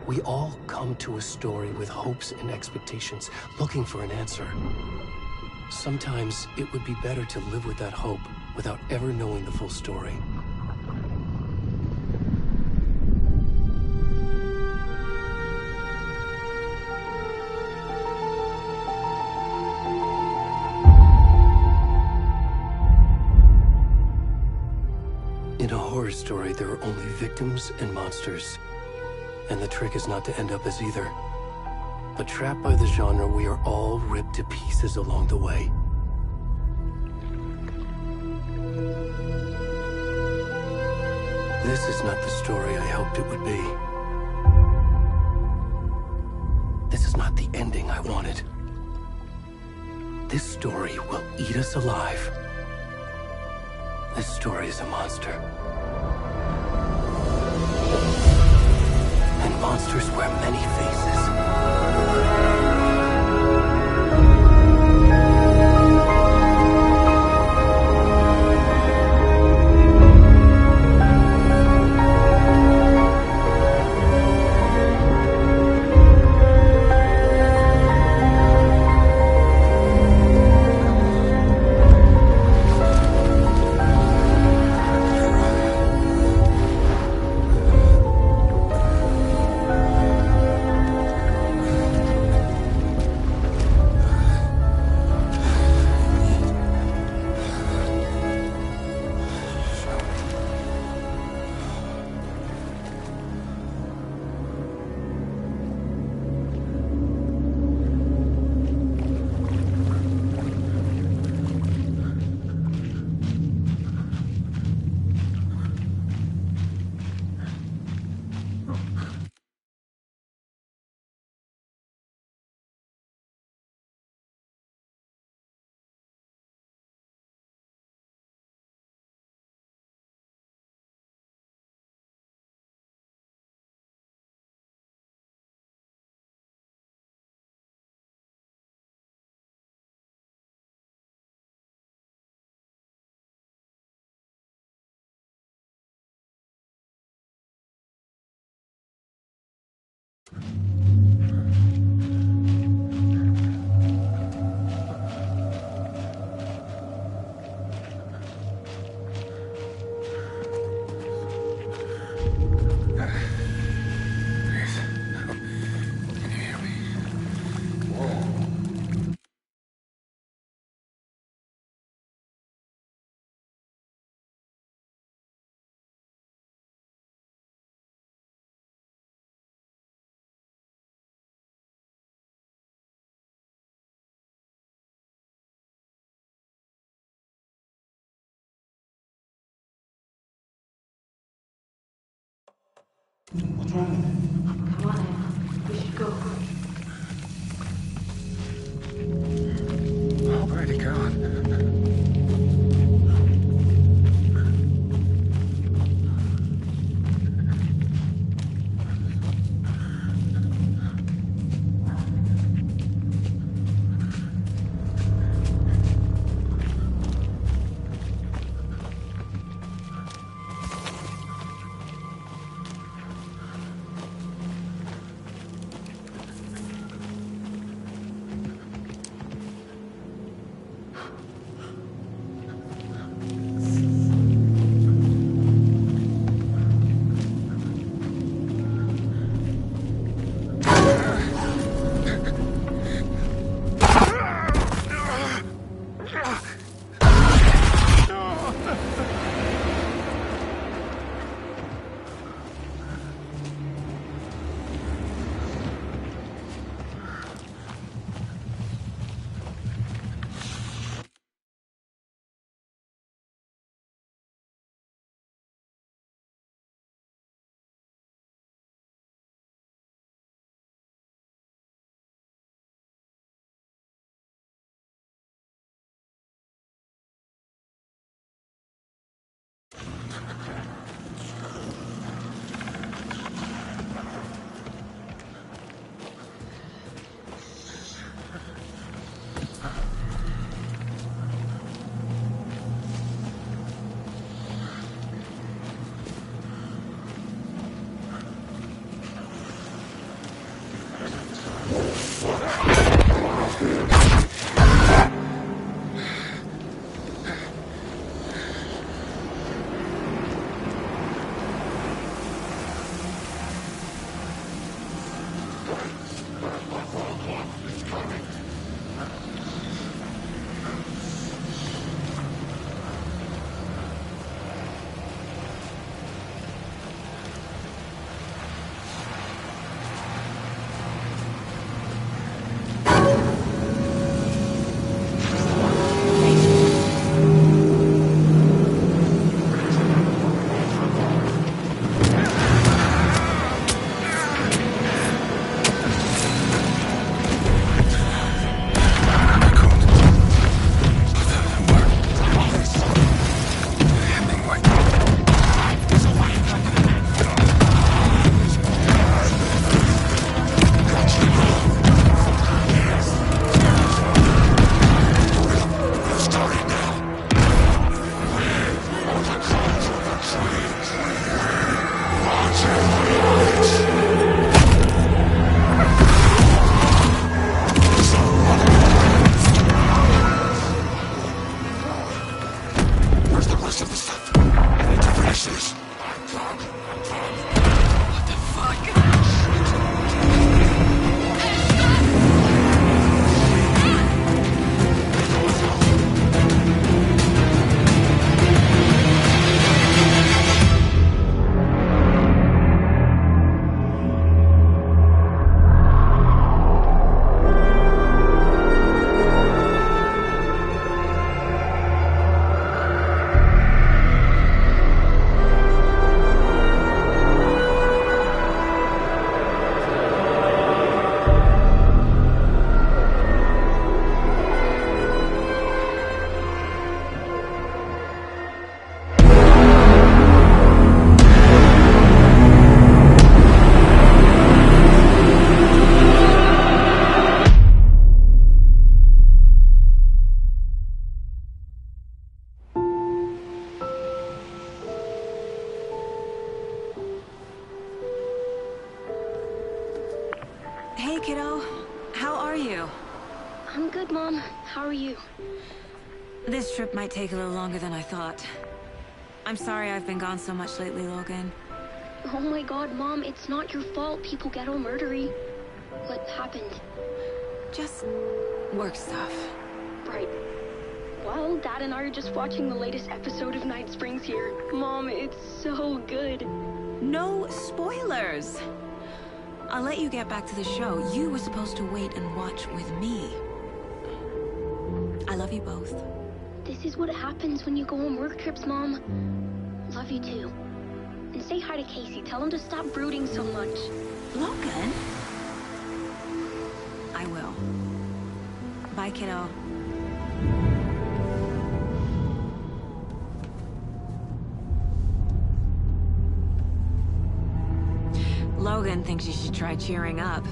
We all come to a story with hopes and expectations, looking for an answer. Sometimes it would be better to live with that hope without ever knowing the full story. In a horror story, there are only victims and monsters. And the trick is not to end up as either. But trapped by the genre, we are all ripped to pieces along the way. This is not the story I hoped it would be. This is not the ending I wanted. This story will eat us alive. This story is a monster. And monsters wear many faces. What's wrong with it? Come on in. We should go. Already gone. Mom. How are you? This trip might take a little longer than I thought. I'm sorry I've been gone so much lately, Logan. Oh my god, Mom, it's not your fault people get all murdery. What happened? Just work stuff. Right. Well, Dad and I are just watching the latest episode of Night Springs here. Mom, it's so good. No spoilers! I'll let you get back to the show. You were supposed to wait and watch with me. I love you both. This is what happens when you go on work trips, Mom. Love you too. And say hi to Casey. Tell him to stop brooding so much. Logan? I will. Bye, kiddo. Logan thinks you should try cheering up.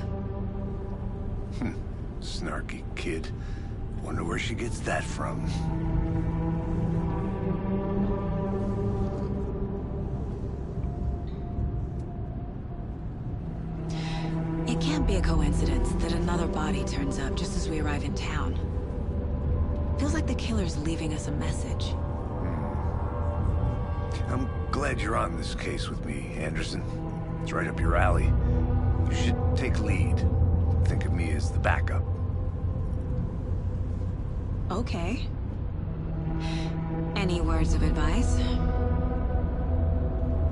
Snarky kid. Wonder where she gets that from. It can't be a coincidence that another body turns up just as we arrive in town. Feels like the killer's leaving us a message. I'm glad you're on this case with me, Anderson. It's right up your alley. You should take lead. Think of me as the backup. Okay. Any words of advice?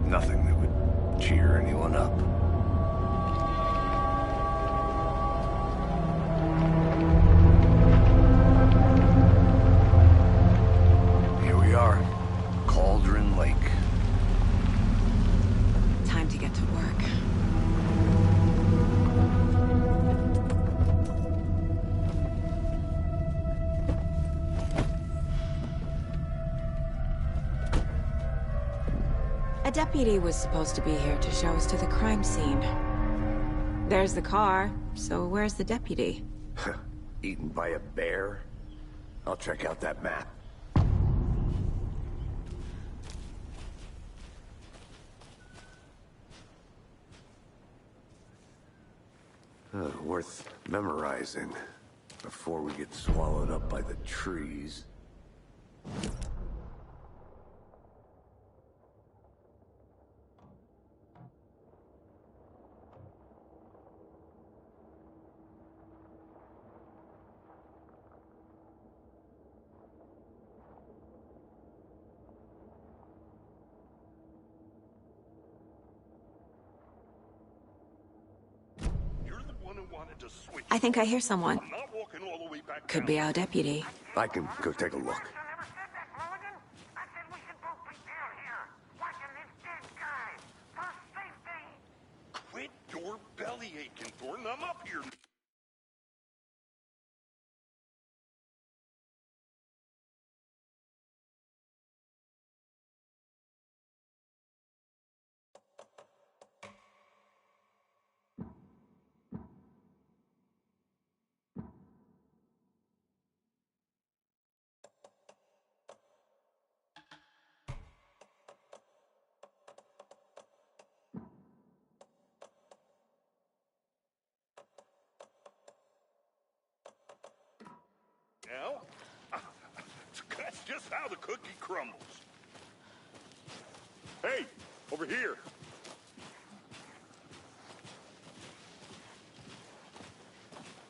Nothing that would cheer anyone up. Here we are. Cauldron Lake. Time to get to work. A deputy was supposed to be here to show us to the crime scene. There's the car, so where's the deputy? Eaten by a bear? I'll check out that map. Worth memorizing before we get swallowed up by the trees. I think I hear someone. I'm not walking all the way back Could down. be our deputy. I can go take a look. Never said that, Mulligan. I said we should both be down here, watching this dead guy, for safety. Quit your belly aching, Thornton. I'm up here. Now, that's just how the cookie crumbles. Hey, over here.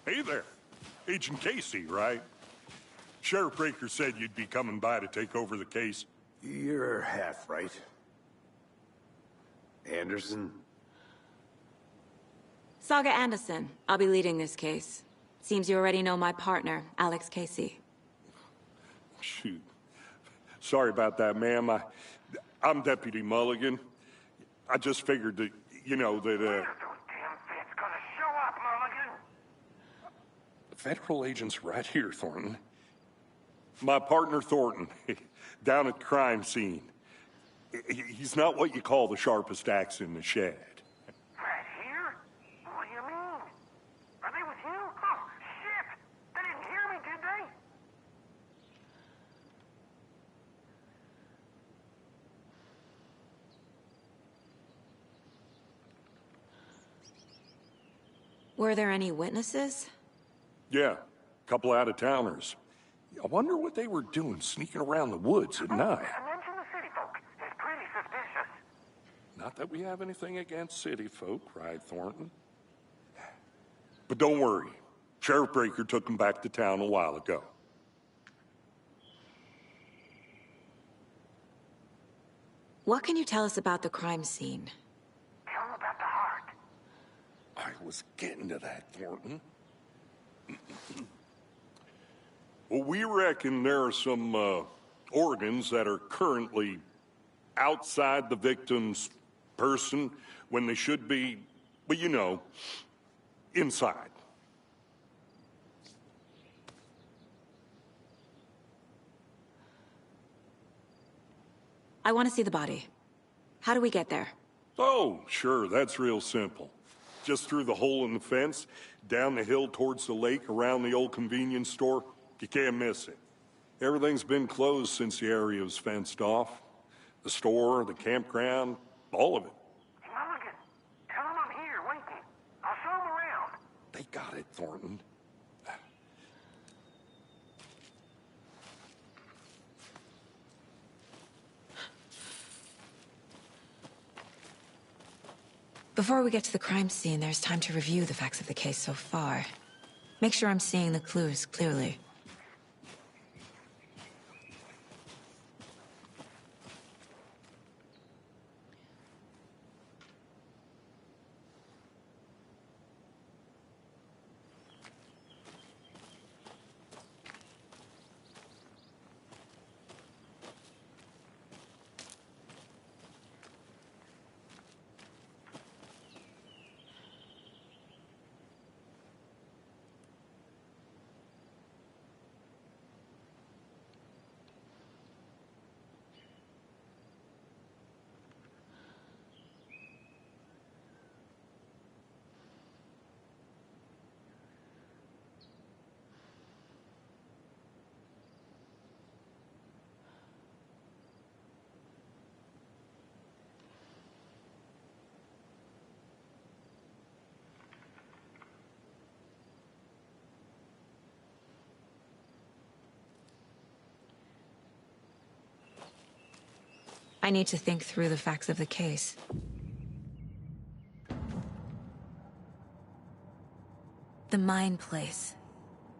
Hey there. Agent Casey, right? Sheriff Breaker said you'd be coming by to take over the case. You're half right. Anderson? Saga Anderson. I'll be leading this case. Seems you already know my partner, Alex Casey. Shoot. Sorry about that, ma'am. I'm Deputy Mulligan. I just figured that, you know, that, Those damn feds gonna show up, Mulligan. the federal agent's right here, Thornton. My partner, Thornton, down at the crime scene. He's not what you call the sharpest axe in the shed. Right here? What do you mean? Are they with you? Oh, shit! They didn't hear me, did they? Were there any witnesses? Yeah, couple out-of-towners. I wonder what they were doing sneaking around the woods at night. Mention the city folk. It's pretty suspicious. Not that we have anything against city folk, cried Thornton. But don't worry. Sheriff Breaker took them back to town a while ago. What can you tell us about the crime scene? Tell them about the heart. I was getting to that, Thornton. Well, we reckon there are some organs that are currently outside the victim's person when they should be, well, you know, inside. I want to see the body. How do we get there? Oh, sure, that's real simple. Just through the hole in the fence, down the hill towards the lake, around the old convenience store. You can't miss it. Everything's been closed since the area was fenced off. The store, the campground, all of it. Mulligan, tell them I'm here waiting. I'll show them around. They got it, Thornton. Before we get to the crime scene, there's time to review the facts of the case so far. Make sure I'm seeing the clues clearly. I need to think through the facts of the case. The Mind Place.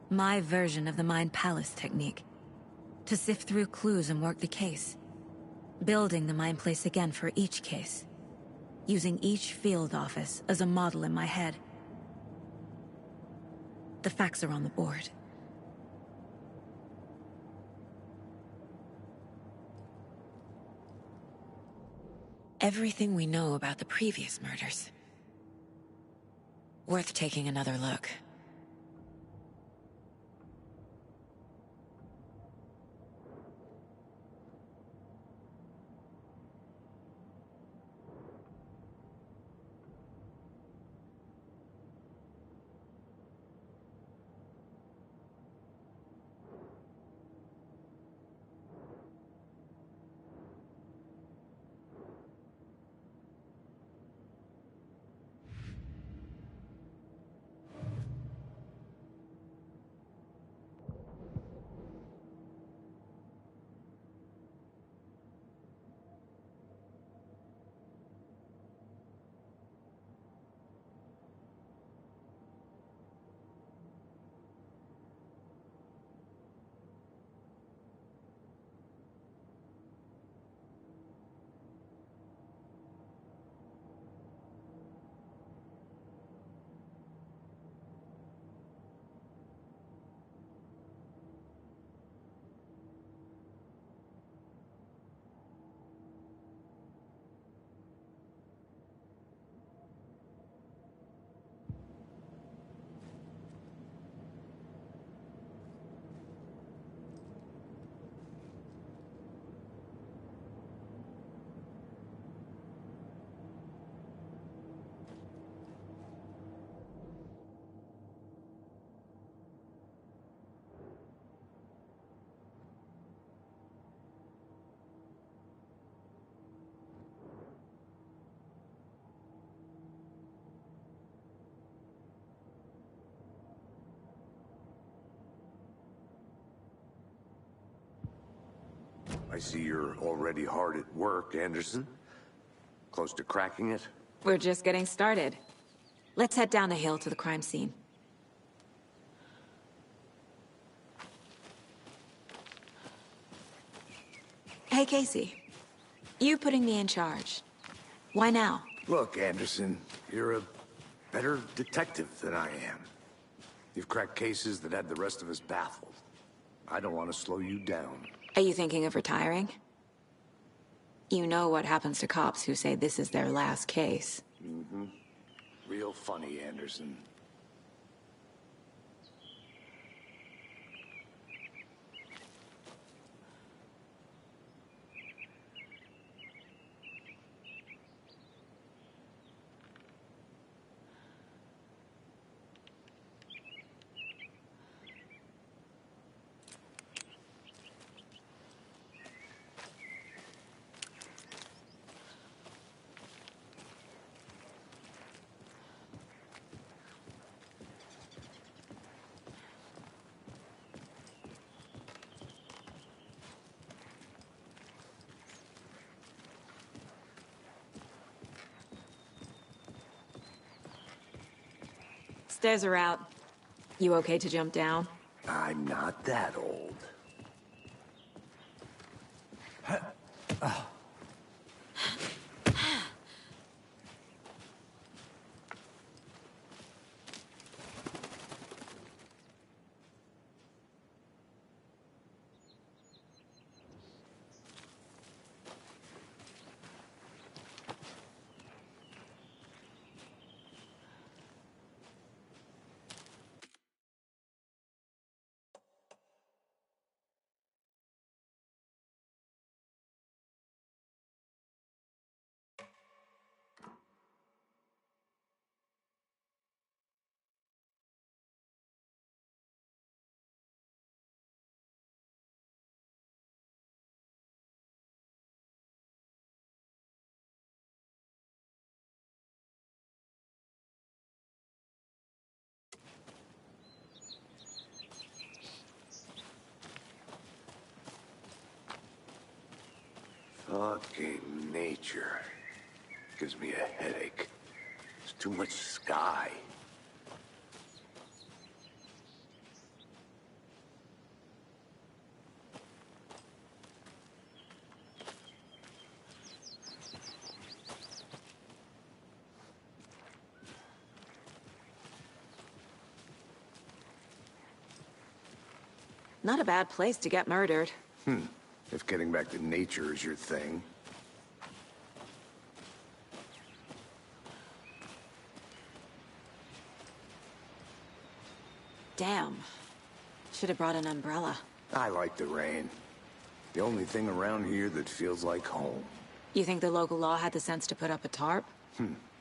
My version of the Mind Palace technique. To sift through clues and work the case. Building the Mind Place again for each case. Using each field office as a model in my head. The facts are on the board. Everything we know about the previous murders. Worth taking another look. I see you're already hard at work, Anderson. Close to cracking it? We're just getting started. Let's head down the hill to the crime scene. Hey, Casey. You putting me in charge. Why now? Look, Anderson, you're a better detective than I am. You've cracked cases that had the rest of us baffled. I don't want to slow you down. Are you thinking of retiring? You know what happens to cops who say this is their last case. Mm-hmm. Real funny, Anderson. Stairs are out. You okay to jump down? I'm not that old. Fucking nature. Gives me a headache. There's too much sky. Not a bad place to get murdered. If getting back to nature is your thing. Damn. Should have brought an umbrella. I like the rain. The only thing around here that feels like home. You think the local law had the sense to put up a tarp?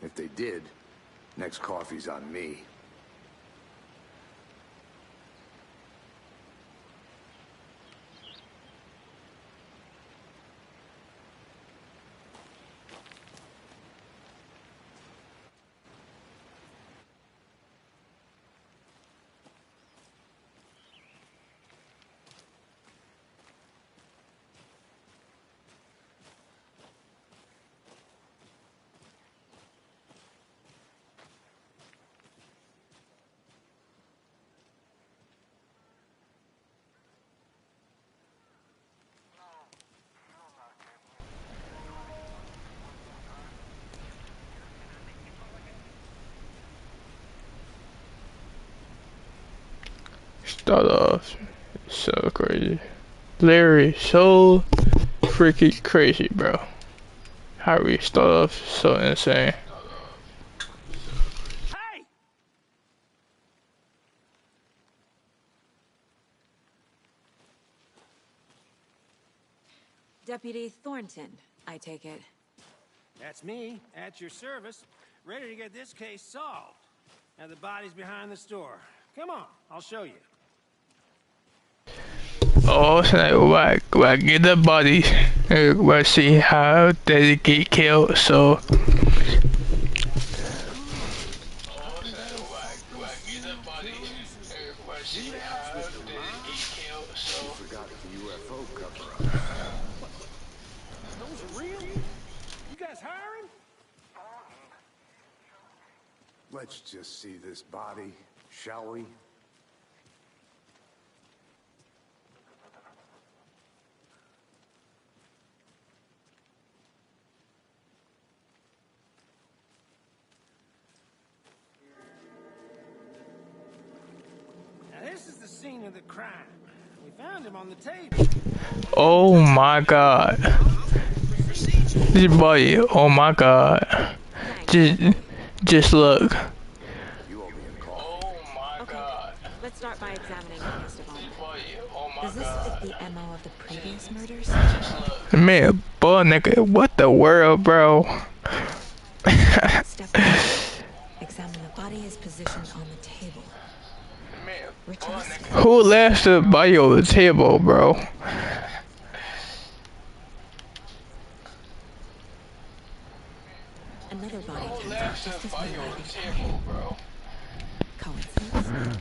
If they did, next coffee's on me. Start off so crazy. Larry, so freaking crazy, bro. How we start off so insane. Hey! Deputy Thornton, I take it. That's me, at your service, ready to get this case solved. Now the body's behind the store. Come on, I'll show you. Oh, so why get the body? We'll see how they get killed. So. Let's just see this body, shall we? Now this is the scene of the crime. We found him on the table. Oh my god. This body, oh my god. Just look. You owe me a call. Oh my god. Let's start by examining the list of Does this fit the MO of the previous murders? Man, boy, nigga, what the world, bro? Step 1. Examine the body as positioned on the table. Who left the body on the table, bro? Another body turns out just as well. Coincidence?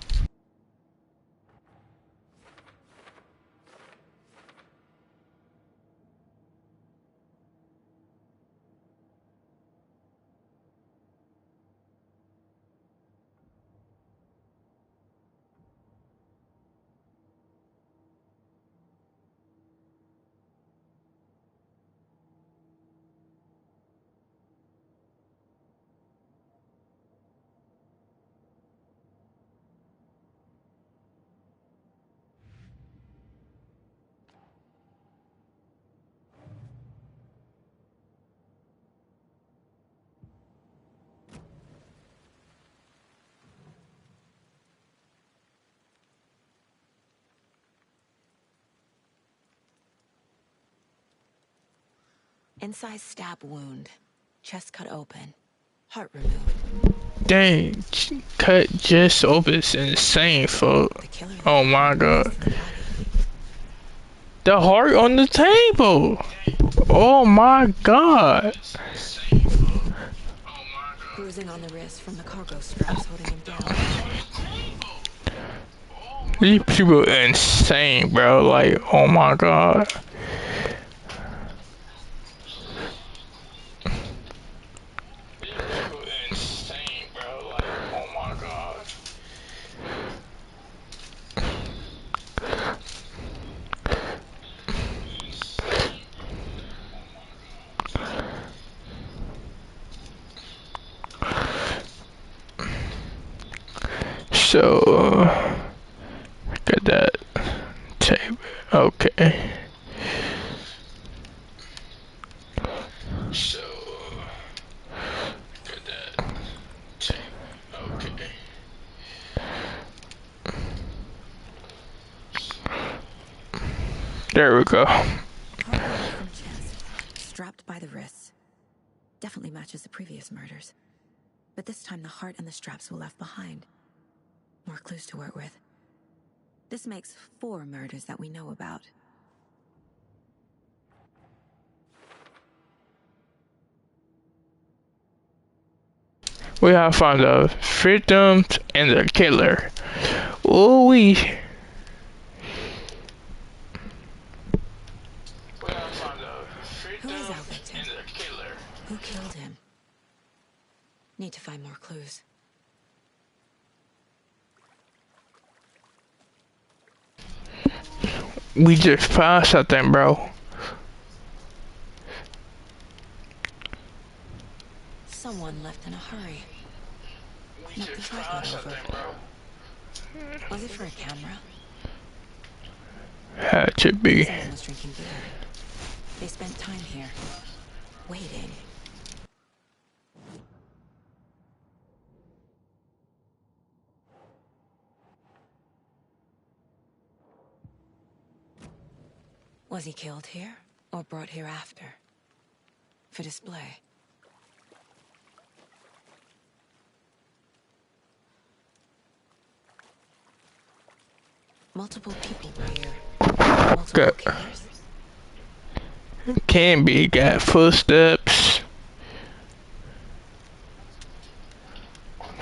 Incised stab wound. Chest cut open. Heart removed. Dang, cut just open is insane, folk. Oh my god. The heart on the table. Oh my god. Bruising on the wrist from the cargo straps holding him down. These people are insane, bro. Like, oh my god. So, got that tape. Okay. So, got that tape. Okay. There we go. From chest, strapped by the wrists. Definitely matches the previous murders. But this time the heart and the straps were left behind. More clues to work with. This makes 4 murders that we know about. We have found the victims and the killer. Ooh wee. Who is our victim? Who killed him? Need to find more clues. We just found something, bro. Someone left in a hurry. Knocked the tripod over. Was it for a camera? Had to be. Someone was drinking beer. They spent time here, waiting. Was he killed here, or brought here after? For display? Multiple people were here. Multiple killers. Can be. Got footsteps.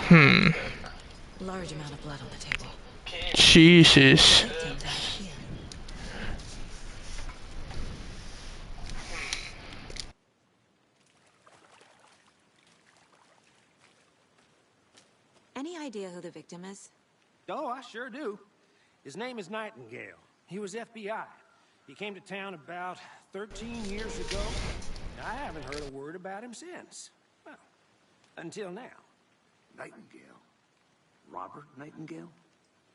Large amount of blood on the table. Jesus. Victim died here. Any idea who the victim is? Oh, I sure do. His name is Nightingale. He was FBI. He came to town about 13 years ago. I haven't heard a word about him since. Well, until now. Nightingale? Robert Nightingale?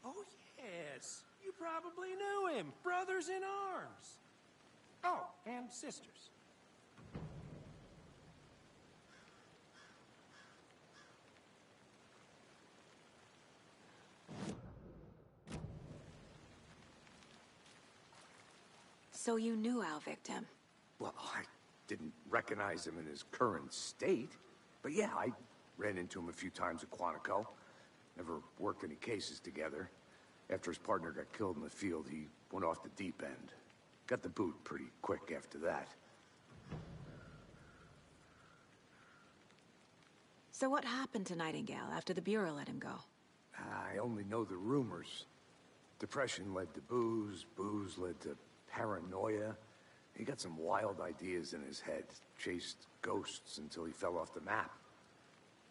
Oh, yes. You probably knew him. Brothers in arms. Oh, and sisters. So you knew our victim? Well, I didn't recognize him in his current state. But yeah, I ran into him a few times at Quantico. Never worked any cases together. After his partner got killed in the field, he went off the deep end. Got the boot pretty quick after that. So what happened to Nightingale after the Bureau let him go? I only know the rumors. Depression led to booze, booze led to paranoia. He got some wild ideas in his head, chased ghosts until he fell off the map.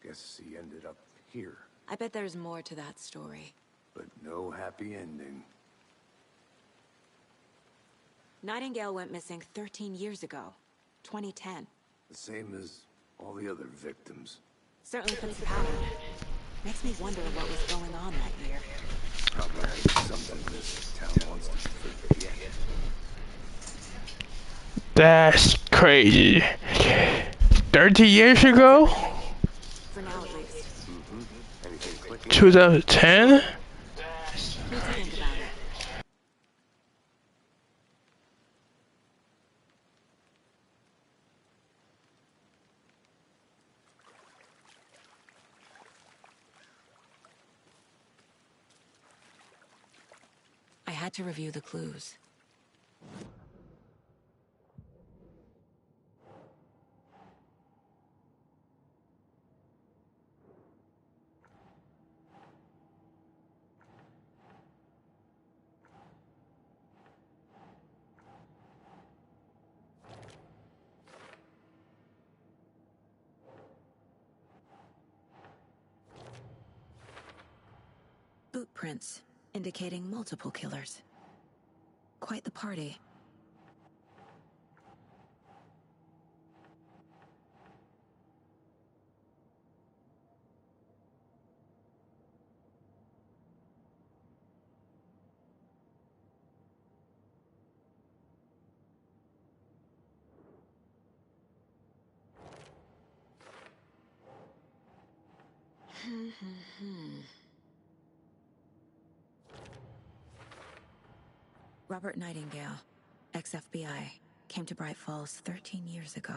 Guess he ended up here. I bet there's more to that story. But no happy ending. Nightingale went missing 13 years ago, 2010. The same as all the other victims. Certainly fits the pattern. Makes me wonder what was going on that year. Probably something this town wants to forget. That's crazy. 30 years ago? For now, at least. 2010? Need to think about it. I had to review the clues. Boot prints, indicating multiple killers. Quite the party. Robert Nightingale, ex-FBI, came to Bright Falls 13 years ago.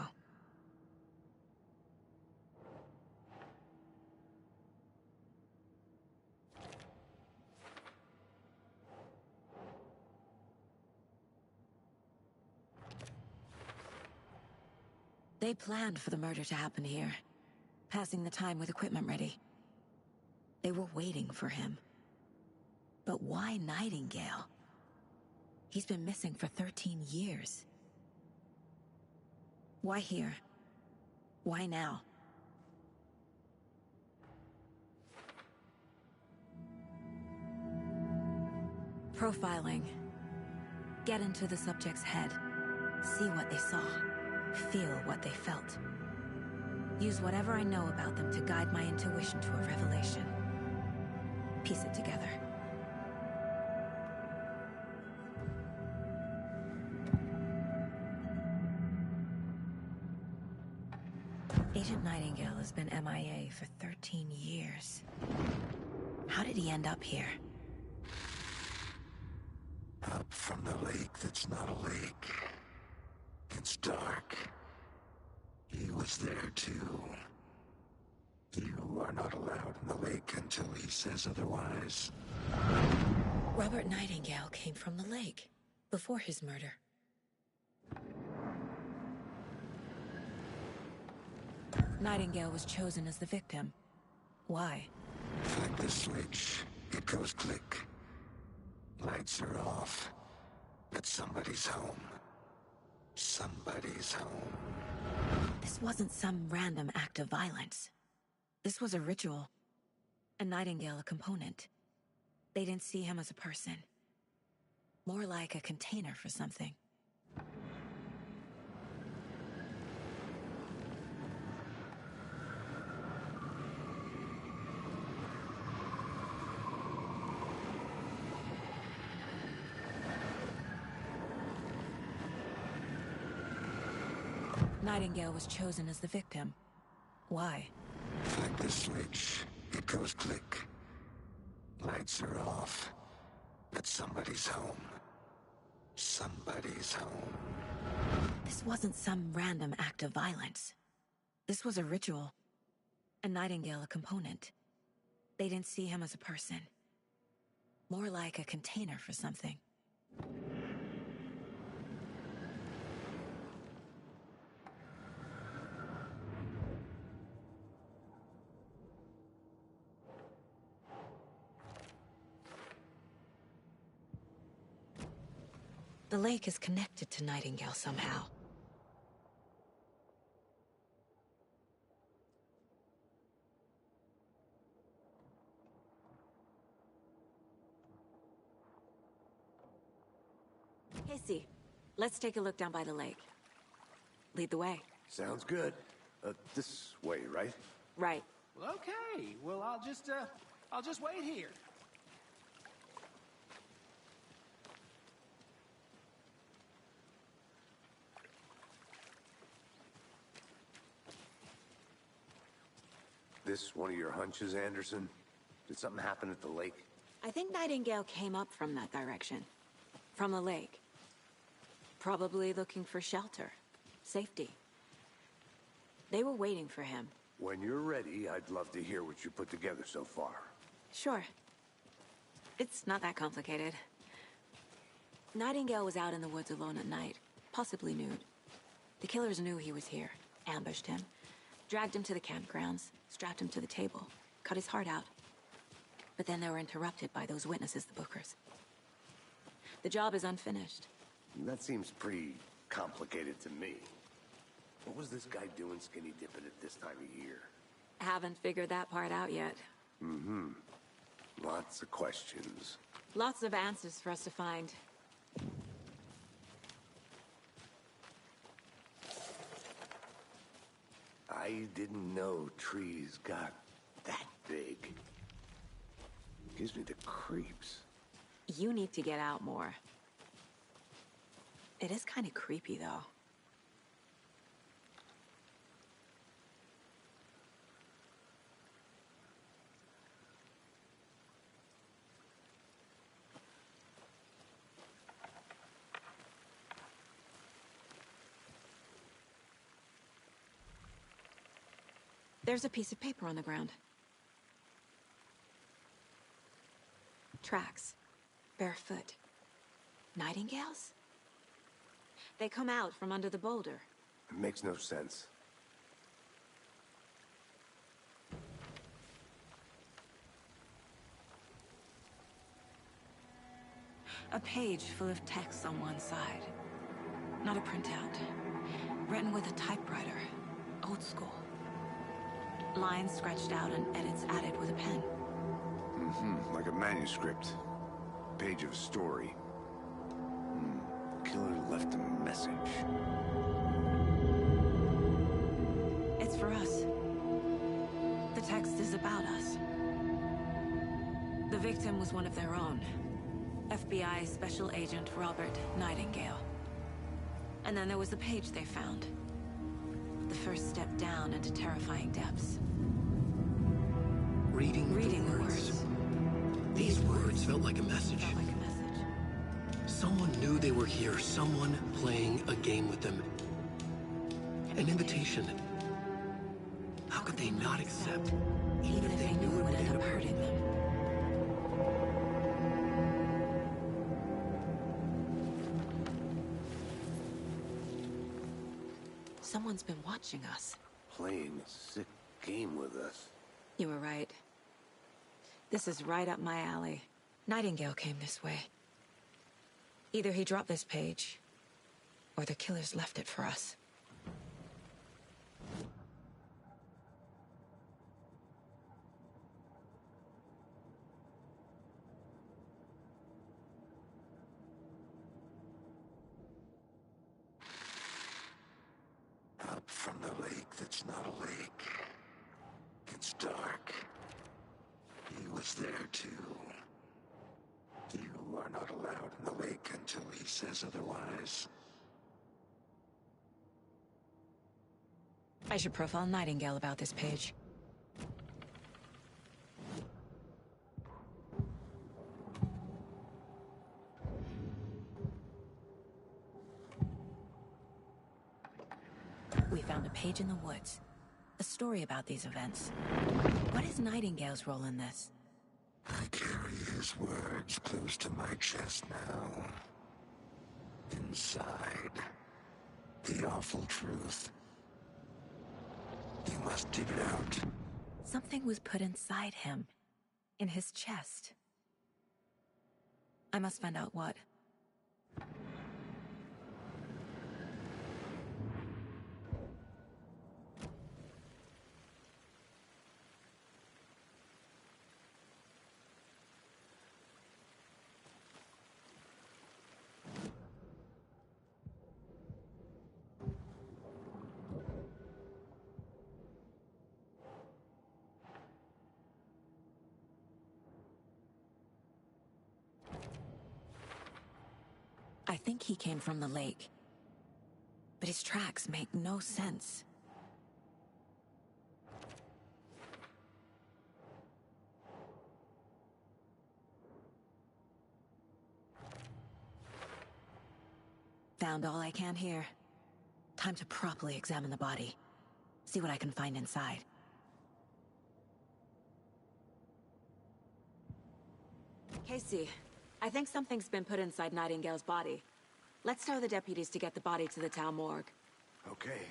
They planned for the murder to happen here, passing the time with equipment ready. They were waiting for him. But why Nightingale? He's been missing for 13 years. Why here? Why now? Profiling. Get into the subject's head. See what they saw. Feel what they felt. Use whatever I know about them to guide my intuition to a revelation. Piece it together. Agent Nightingale has been MIA for 13 years. How did he end up here? Up from the lake that's not a lake. It's dark. He was there too. You are not allowed in the lake until he says otherwise. Robert Nightingale came from the lake, before his murder. Nightingale was chosen as the victim. Why? Flick the switch. It goes click. Lights are off. But somebody's home. Somebody's home. This wasn't some random act of violence. This was a ritual. and Nightingale a component. They didn't see him as a person. More like a container for something. Nightingale was chosen as the victim. Why? Flick the switch. It goes click. Lights are off. But somebody's home. Somebody's home. This wasn't some random act of violence. This was a ritual. And Nightingale a component. They didn't see him as a person. More like a container for something. The lake is connected to Nightingale somehow. Casey, let's take a look down by the lake. Lead the way. Sounds good. This way, right? Right. Well, okay. Well, I'll just wait here. This one of your hunches, Anderson? Did something happen at the lake? I think Nightingale came up from that direction. From the lake. Probably looking for shelter. Safety. They were waiting for him. When you're ready, I'd love to hear what you put together so far. Sure. It's not that complicated. Nightingale was out in the woods alone at night, possibly nude. The killers knew he was here, ambushed him, dragged him to the campgrounds, strapped him to the table, cut his heart out. But then they were interrupted by those witnesses, the Bookers. The job is unfinished. That seems pretty complicated to me. What was this guy doing skinny dipping at this time of year? Haven't figured that part out yet. Mm-hmm. Lots of questions. Lots of answers for us to find. I didn't know trees got that big. Gives me the creeps. You need to get out more. It is kind of creepy, though. There's a piece of paper on the ground. Tracks. Barefoot. Nightingales? They come out from under the boulder. It makes no sense. A page full of text on one side. Not a printout. Written with a typewriter. Old school. Lines scratched out and edits added with a pen. Mm-hmm. Like a manuscript. Page of a story. Killer left a message. It's for us. The text is about us. The victim was one of their own. FBI Special Agent Robert Nightingale. And then there was the page they found. The first step down into terrifying depths. Reading the words. These words felt like a message. Someone knew they were here, someone playing a game with them. An invitation. How could they not accept, even if they knew it would end up hurting them? Someone's been watching us. Playing a sick game with us. You were right. This is right up my alley. Nightingale came this way. Either he dropped this page, or the killers left it for us. was there too. You are not allowed in the lake until he says otherwise. I should profile Nightingale about this page. We found a page in the woods. A story about these events. What is Nightingale's role in this? I carry his words close to my chest now. Inside, the awful truth. You must dig it out. Something was put inside him. In his chest. I must find out what. I think he came from the lake. But his tracks make no sense. Found all I can here. Time to properly examine the body. See what I can find inside. Casey, I think something's been put inside Nightingale's body. Let's tell the deputies to get the body to the town morgue. Okay.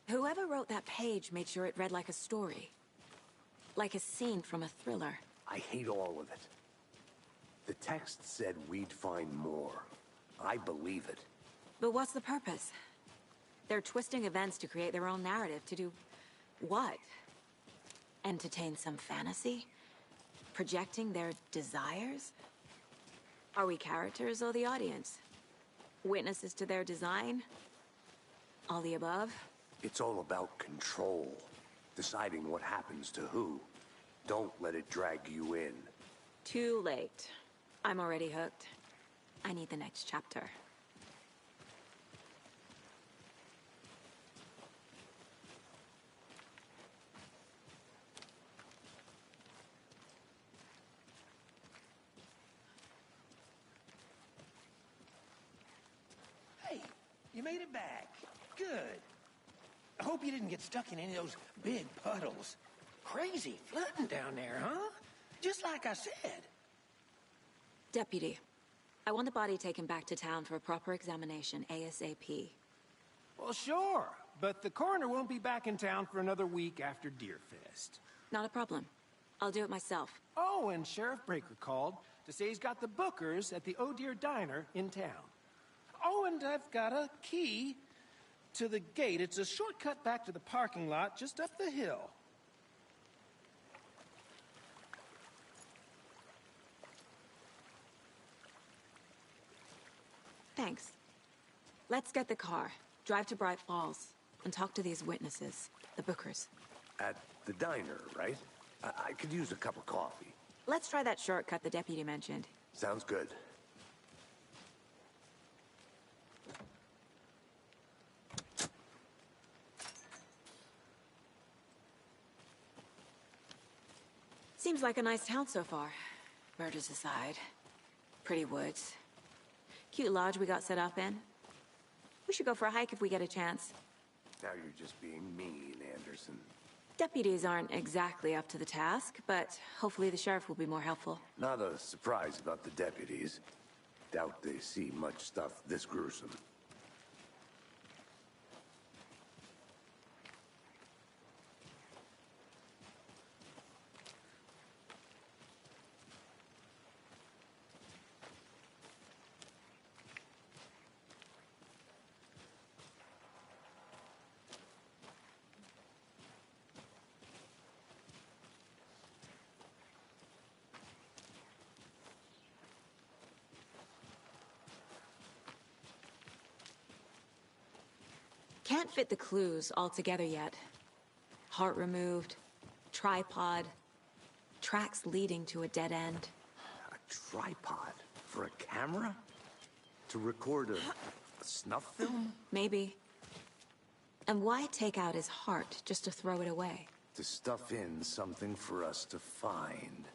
Whoever wrote that page made sure it read like a story. Like a scene from a thriller. I hate all of it. The text said we'd find more. I believe it. But what's the purpose? They're twisting events to create their own narrative to do... what? Entertain some fantasy? Projecting their desires? Are we characters or the audience? Witnesses to their design? All the above? It's all about control. Deciding what happens to who. Don't let it drag you in. Too late. I'm already hooked. I need the next chapter. Hey, you made it back. Good. I hope you didn't get stuck in any of those big puddles. Crazy flooding down there, huh? Just like I said. Deputy, I want the body taken back to town for a proper examination, ASAP. Well, sure. But the coroner won't be back in town for another week after Deerfest. Not a problem. I'll do it myself. Oh, and Sheriff Breaker called to say he's got the Bookers at the Oh Dear Diner in town. Oh, and I've got a key to the gate. It's a shortcut back to the parking lot just up the hill. Thanks. Let's get the car, drive to Bright Falls, and talk to these witnesses, the Bookers. At the diner, right? I could use a cup of coffee. Let's try that shortcut the deputy mentioned. Sounds good. Seems like a nice town so far. Murders aside. Pretty woods. Cute lodge we got set up in. We should go for a hike if we get a chance. Now you're just being mean, Anderson. Deputies aren't exactly up to the task, but hopefully the sheriff will be more helpful. Not a surprise about the deputies. Doubt they see much stuff this gruesome. can't fit the clues all together yet. Heart removed, tripod, tracks leading to a dead end. A tripod? For a camera? To record a snuff film? Maybe. And why take out his heart just to throw it away? To stuff in something for us to find.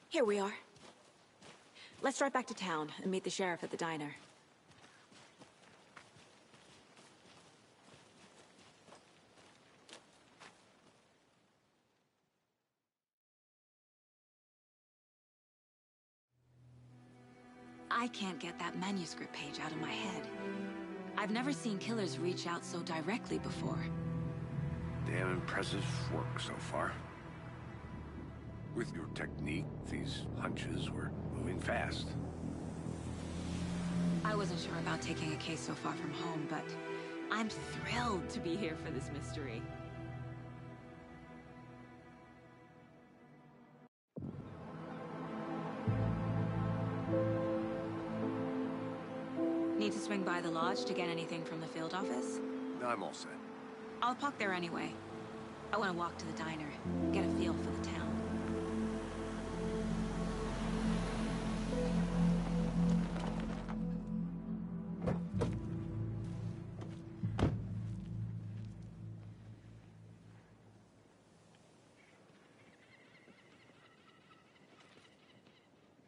Here we are. Let's drive back to town and meet the sheriff at the diner. I can't get that manuscript page out of my head. I've never seen killers reach out so directly before. Damn impressive work so far. With your technique, these hunches were moving fast. I wasn't sure about taking a case so far from home, but I'm thrilled to be here for this mystery. Need to swing by the lodge to get anything from the field office? I'm all set. I'll park there anyway. I want to walk to the diner, get a feel for the town.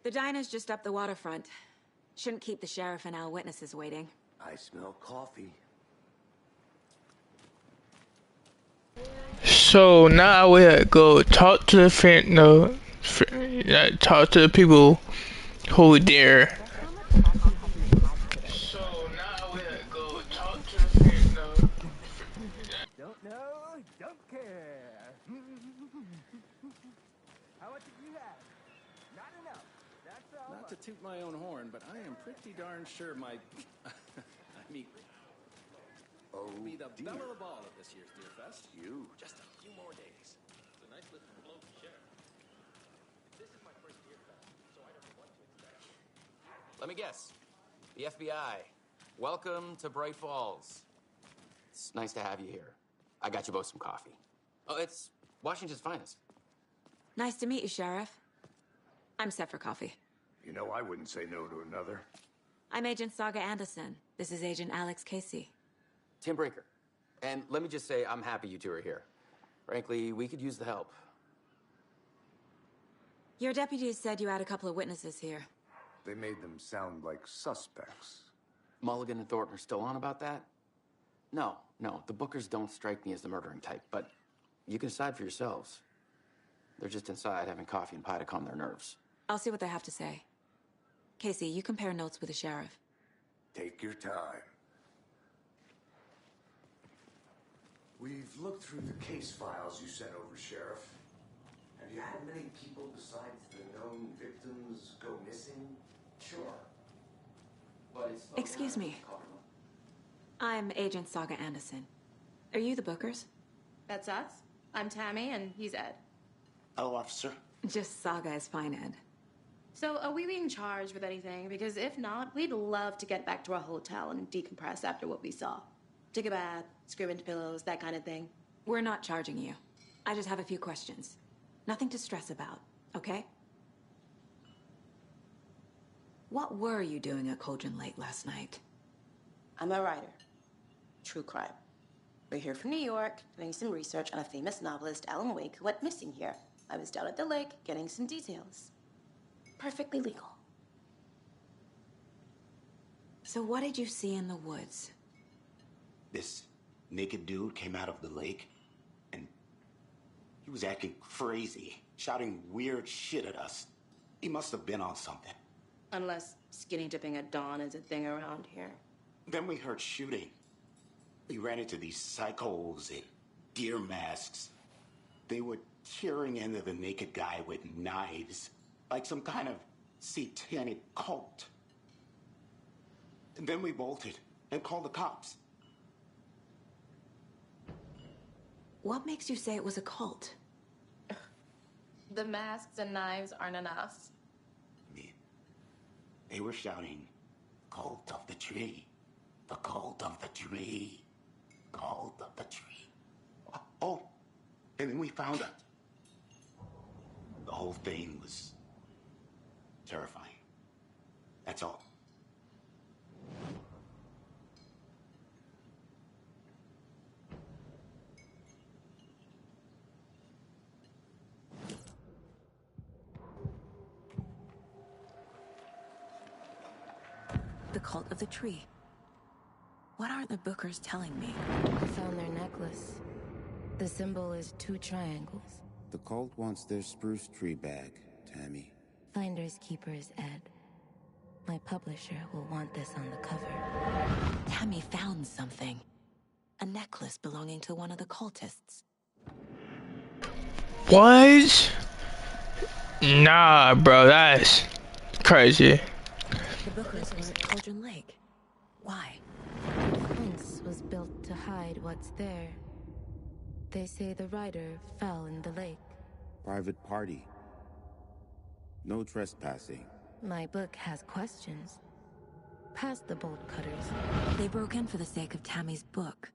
The diner's just up the waterfront. Shouldn't keep the sheriff and our witnesses waiting. I smell coffee. So now we have to go talk to the talk to the people who were there. So now we have to go talk to the Don't know, don't care. How much did you have? Not enough. That's all. Not to toot my own horn, but I am pretty darn sure my meat will be the belle of the ball at this year's Deer Fest. Just a few more days. It's a nice looking bloke, Sheriff. This is my first Deer Fest, so I don't know what to expect. Let me guess. The FBI. Welcome to Bright Falls. It's nice to have you here. I got you both some coffee. Oh, it's Washington's finest. Nice to meet you, Sheriff. I'm set for coffee. You know, I wouldn't say no to another. I'm Agent Saga Anderson. This is Agent Alex Casey. Tim Brinker. And let me just say, I'm happy you two are here. Frankly, we could use the help. Your deputies said you had a couple of witnesses here. They made them sound like suspects. Mulligan and Thornton are still on about that? No, the Bookers don't strike me as the murdering type, but you can decide for yourselves. They're just inside having coffee and pie to calm their nerves. I'll see what they have to say. Casey, you compare notes with the sheriff. Take your time. We've looked through the case files you sent over, Sheriff. Have you had many people besides the known victims go missing? Sure. But it's... Excuse me. I'm Agent Saga Anderson. Are you the Bookers? That's us. I'm Tammy, and he's Ed. Hello, officer. Just Saga is fine, Ed. So, are we being charged with anything? Because if not, we'd love to get back to our hotel and decompress after what we saw. Take a bath, scream into pillows, that kind of thing. We're not charging you. I just have a few questions. Nothing to stress about, okay? What were you doing at Cauldron Lake last night? I'm a writer. True crime. We're here from New York, doing some research on a famous novelist, Alan Wake, who went missing here. I was down at the lake, getting some details. Perfectly legal. So what did you see in the woods? This naked dude came out of the lake, and he was acting crazy, shouting weird shit at us. He must have been on something. Unless skinny dipping at dawn is a thing around here. Then we heard shooting. We ran into these psychos in deer masks. They were tearing into the naked guy with knives, like some kind of satanic cult. And then we bolted and called the cops. What makes you say it was a cult? The masks and knives aren't enough. They were shouting, "Cult of the tree, the cult of the tree, cult of the tree." Oh, and then we found it. The whole thing was terrifying. That's all. The cult of the tree. What aren't the Bookers telling me? I found their necklace. The symbol is 2 triangles. The cult wants their spruce tree back, Tammy. Finders keepers, Ed. My publisher will want this on the cover. Tammy found something. A necklace belonging to one of the cultists. What? Nah, bro, that's crazy. The Bookers were at Cauldron Lake. Why? The fence was built to hide what's there. They say the rider fell in the lake. Private party. No trespassing. My book has questions. Past the bolt cutters. They broke in for the sake of Tammy's book.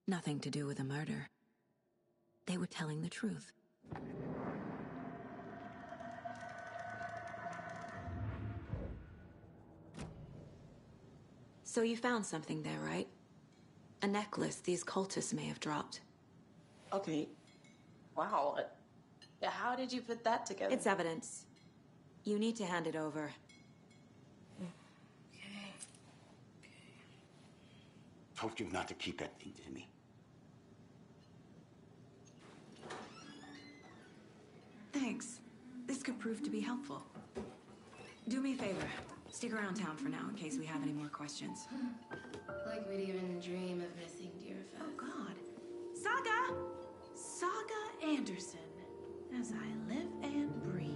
Nothing to do with a murder. They were telling the truth. So you found something there, right? A necklace these cultists may have dropped. Okay. Wow. How did you put that together? It's evidence. You need to hand it over. Told you not to keep that thing to me. Thanks. This could prove to be helpful. Do me a favor. Stick around town for now in case we have any more questions. Like we'd even dream of missing dear Fed. Oh, God. Saga! Saga Anderson. As I live and breathe.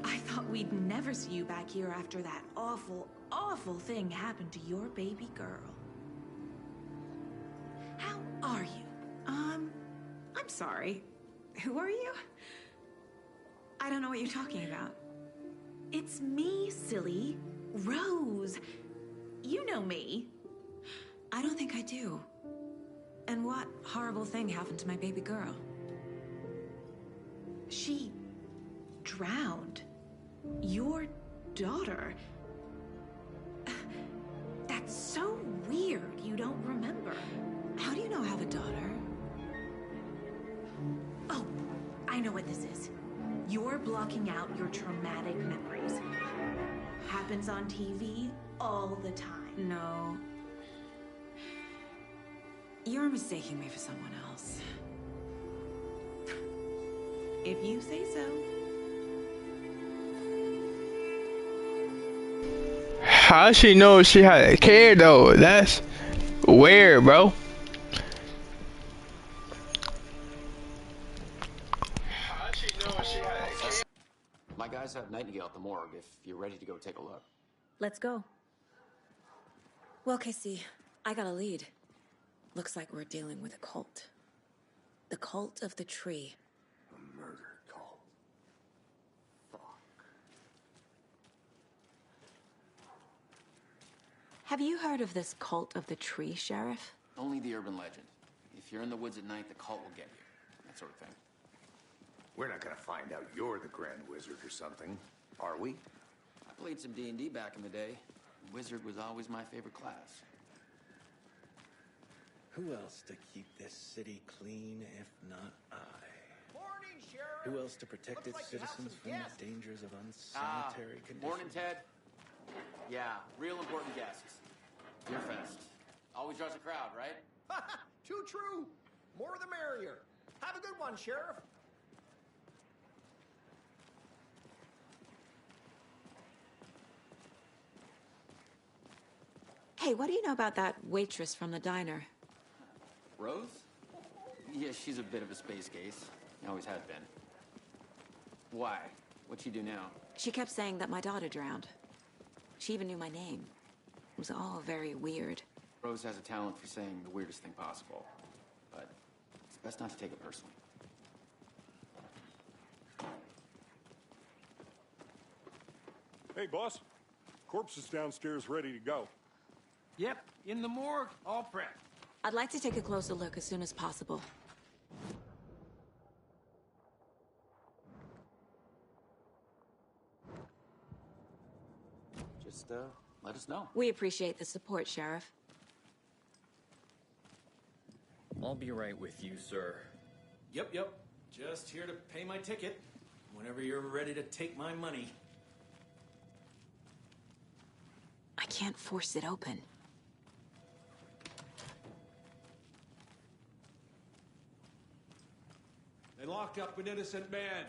I thought we'd never see you back here after that awful, awful thing happened to your baby girl. How are you? I'm sorry. Who are you? I don't know what you're talking about. It's me, silly. Rose. You know me. I don't think I do. And what horrible thing happened to my baby girl? She drowned. Your daughter. That's so weird you don't remember. How do you know I have a daughter? Oh, I know what this is. You're blocking out your traumatic memories. Happens on TV all the time. No. You're mistaking me for someone else. If you say so. How she know she had a kid though? That's weird, bro. My guys have Nightingale at the morgue if you're ready to go take a look. Let's go. Well, Casey, I got a lead. Looks like we're dealing with a cult. The cult of the tree. A murder cult. Fuck. Have you heard of this cult of the tree, Sheriff? Only the urban legend. If you're in the woods at night, the cult will get you. That sort of thing. We're not gonna find out you're the Grand Wizard or something, are we? I played some D&D back in the day. Wizard was always my favorite class. Who else to keep this city clean if not I? Morning, Sheriff. Who else to protect its citizens from the dangers of unsanitary conditions? Morning, Ted. Yeah, real important guests. Deer Fest. Always draws a crowd, right? Too true. More the merrier. Have a good one, Sheriff. Hey, what do you know about that waitress from the diner? Rose? Yeah, she's a bit of a space case. Always has been. Why? What'd she do now? She kept saying that my daughter drowned. She even knew my name. It was all very weird. Rose has a talent for saying the weirdest thing possible. But it's best not to take it personally. Hey, boss. Corpse is downstairs ready to go. Yep, in the morgue, all prepped. I'd like to take a closer look as soon as possible. Just, let us know. We appreciate the support, Sheriff. I'll be right with you, sir. Yep. Just here to pay my ticket. Whenever you're ready to take my money. I can't force it open. They locked up an innocent man.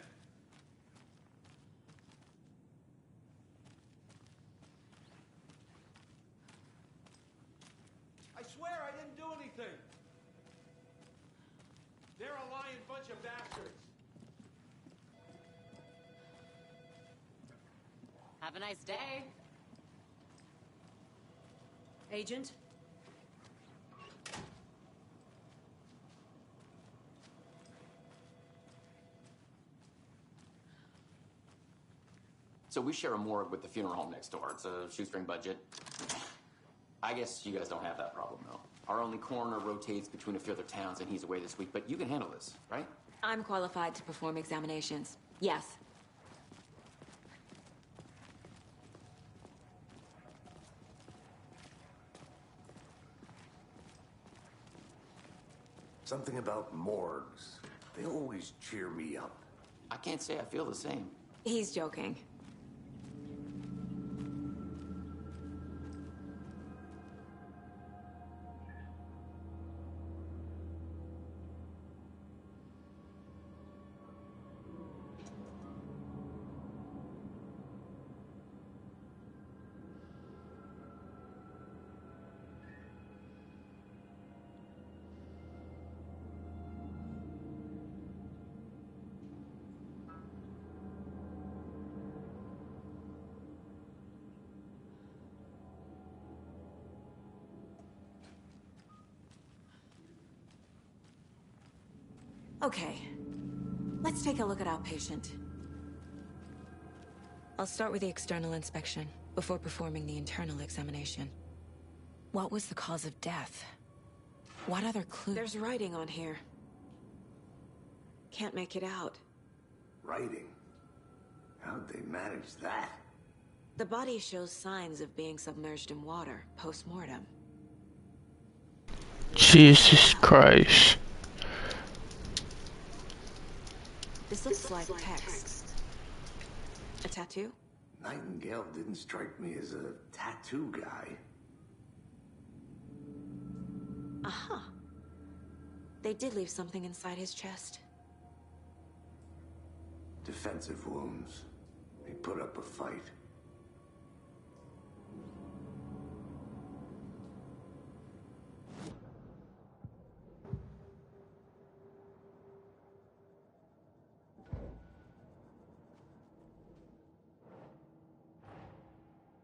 I swear I didn't do anything. They're a lying bunch of bastards. Have a nice day. Agent? So we share a morgue with the funeral home next door. It's a shoestring budget. I guess you guys don't have that problem, though. Our only coroner rotates between a few other towns, and he's away this week. But you can handle this, right? I'm qualified to perform examinations. Yes. Something about morgues. They always cheer me up. I can't say I feel the same. He's joking. Okay, let's take a look at our patient. I'll start with the external inspection before performing the internal examination. What was the cause of death? What other clues? There's writing on here. Can't make it out. Writing? How'd they manage that? The body shows signs of being submerged in water post-mortem. Jesus Christ. This looks like text. A tattoo? Nightingale didn't strike me as a tattoo guy. Aha. They did leave something inside his chest. Defensive wounds. He put up a fight.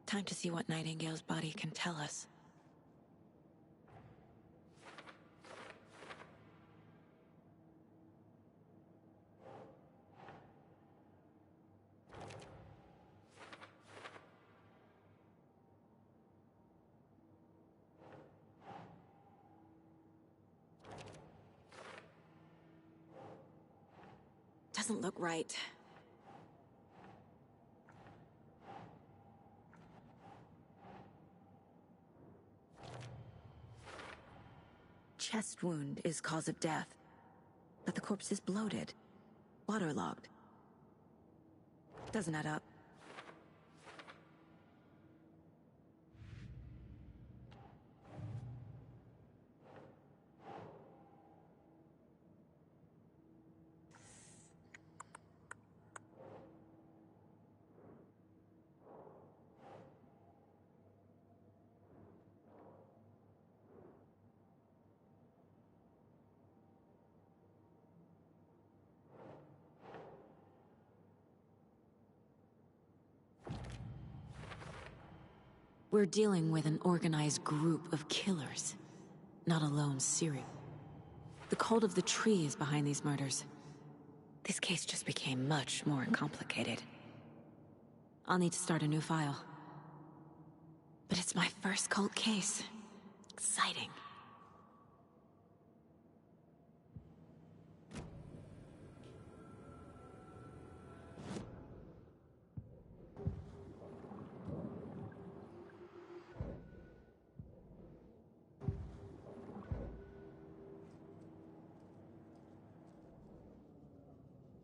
Time to see what Nightingale's body can tell us. Doesn't look right. Chest wound is cause of death, but the corpse is bloated, waterlogged. Doesn't add up. We're dealing with an organized group of killers, not a lone serial. The cult of the tree is behind these murders. This case just became much more complicated. I'll need to start a new file. But it's my first cult case. Exciting.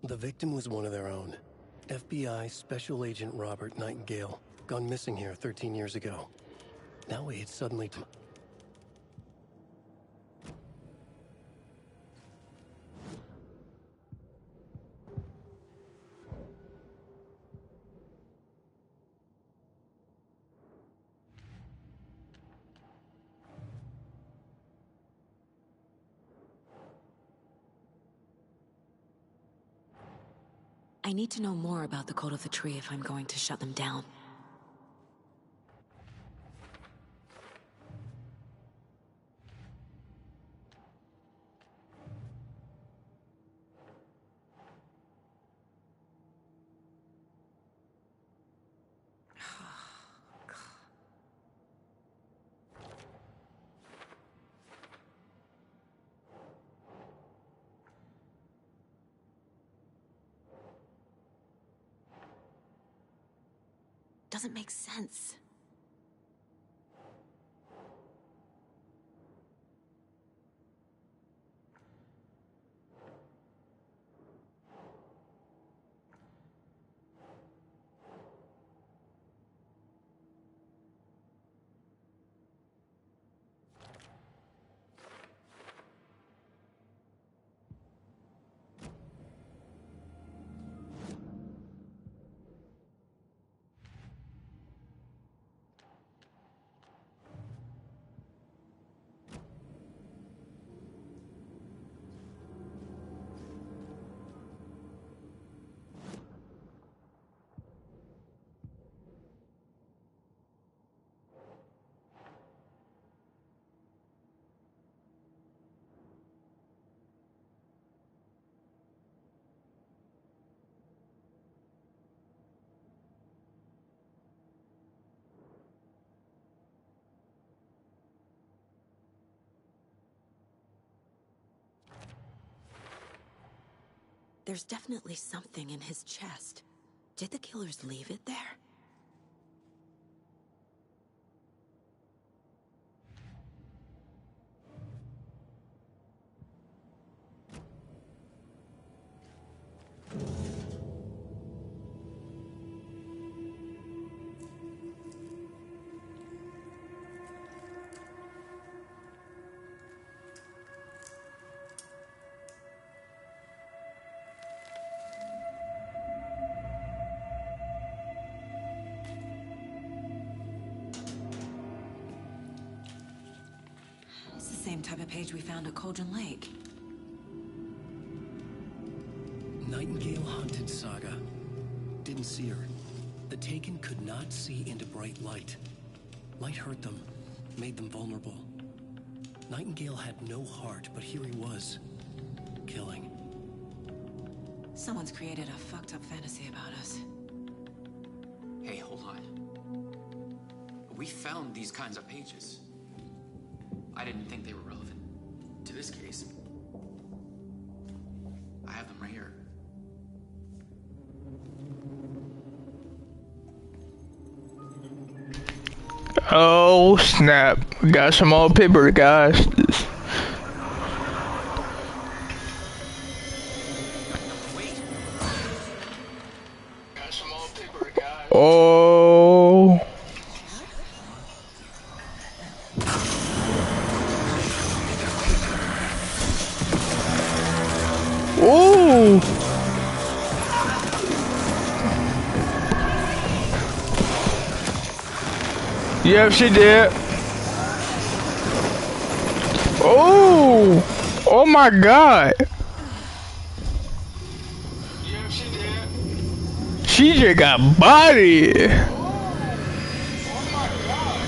The victim was one of their own. FBI Special Agent Robert Nightingale, gone missing here 13 years ago. Now he had suddenly... I need to know more about the cult of the tree if I'm going to shut them down. Doesn't make sense. There's definitely something in his chest. Did the killers leave it there? It's the same type of page we found at Cauldron Lake. Nightingale hunted Saga. Didn't see her. The Taken could not see into bright light. Light hurt them, made them vulnerable. Nightingale had no heart, but here he was, killing. Someone's created a fucked up fantasy about us. Hey, hold on. We found these kinds of pages. I didn't think they were relevant to this case. I have them right here. Oh snap, we got some old paper, guys. Oh. Ooh. Yep, she did. Oh, oh my God. Yep, she did. She just got bodied. Oh my God.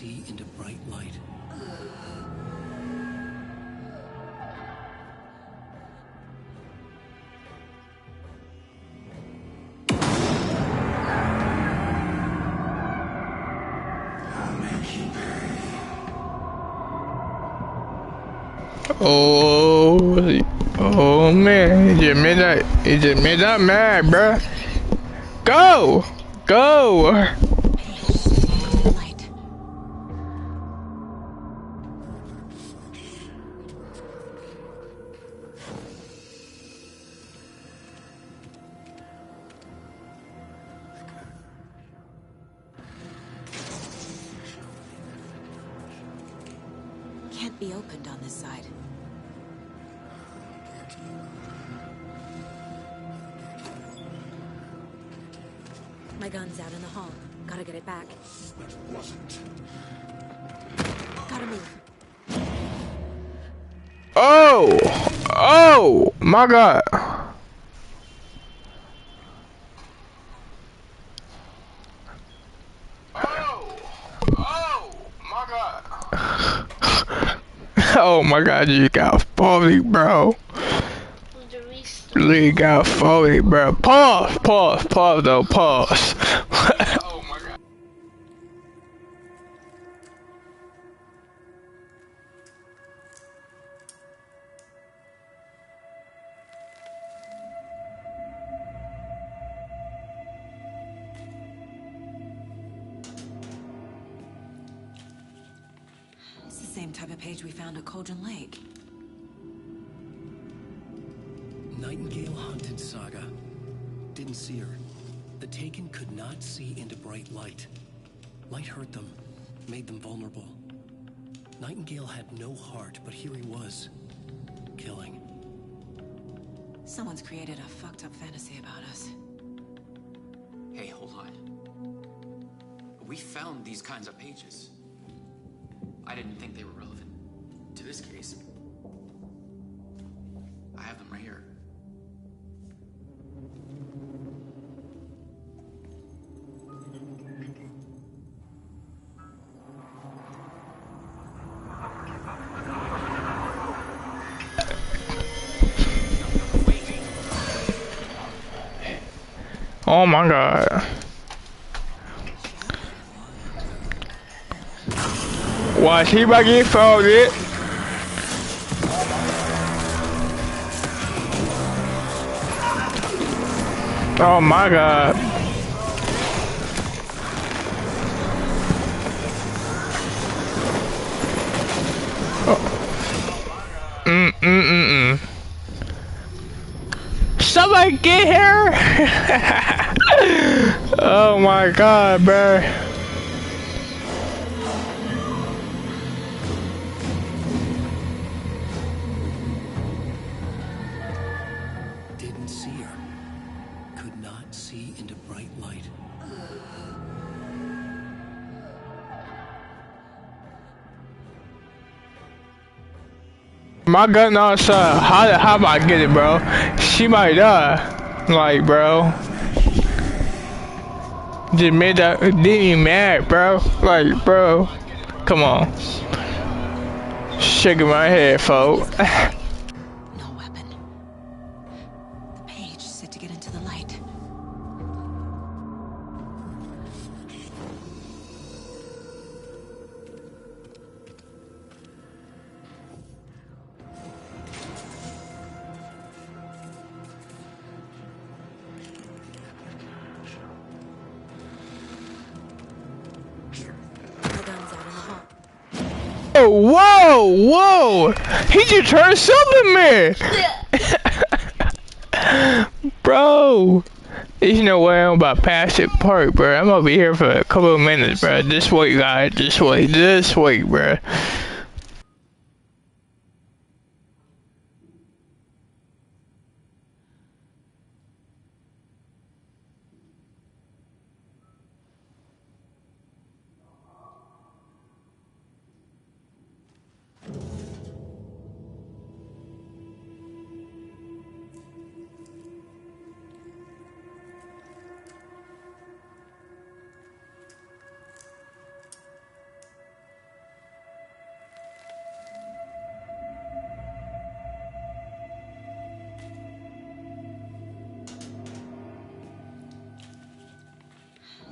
see into bright light. Oh, oh man, he just made that mad, bruh. Go! Go! Can't be opened on this side. My gun's out in the hall. Gotta get it back. It wasn't. Gotta move. Oh! Oh! My God. Oh my God, you got fully, bro. You got fully, bro. Pause though, pause. Oh my God. It's the same type of page we found at Cauldron Lake. Nightingale hunted Saga. Didn't see her. The Taken could not see into bright light. Light hurt them, made them vulnerable. Nightingale had no heart, but here he was, killing. Someone's created a fucked up fantasy about us. Hey, hold on. We found these kinds of pages. I didn't think they were relevant to this case. I have them right here. Oh my God. Watch, he about to get folded. Oh my God. Somebody get here! Oh my God, bro. Didn't see her. Could not see into bright light. My gun outside. How about I get it, bro? She might die. Like, bro. Just made that. Didn't even mad, bro. Like, bro. Come on. Shaking my head, folks. No weapon. The page said to get into the light. My gun's out in the hall. Oh, whoa! He just turned Superman! Bro! There's no way I'm about to pass it park, bro. I'm gonna be here for a couple of minutes, bro. Just wait, guys. Just wait, bro.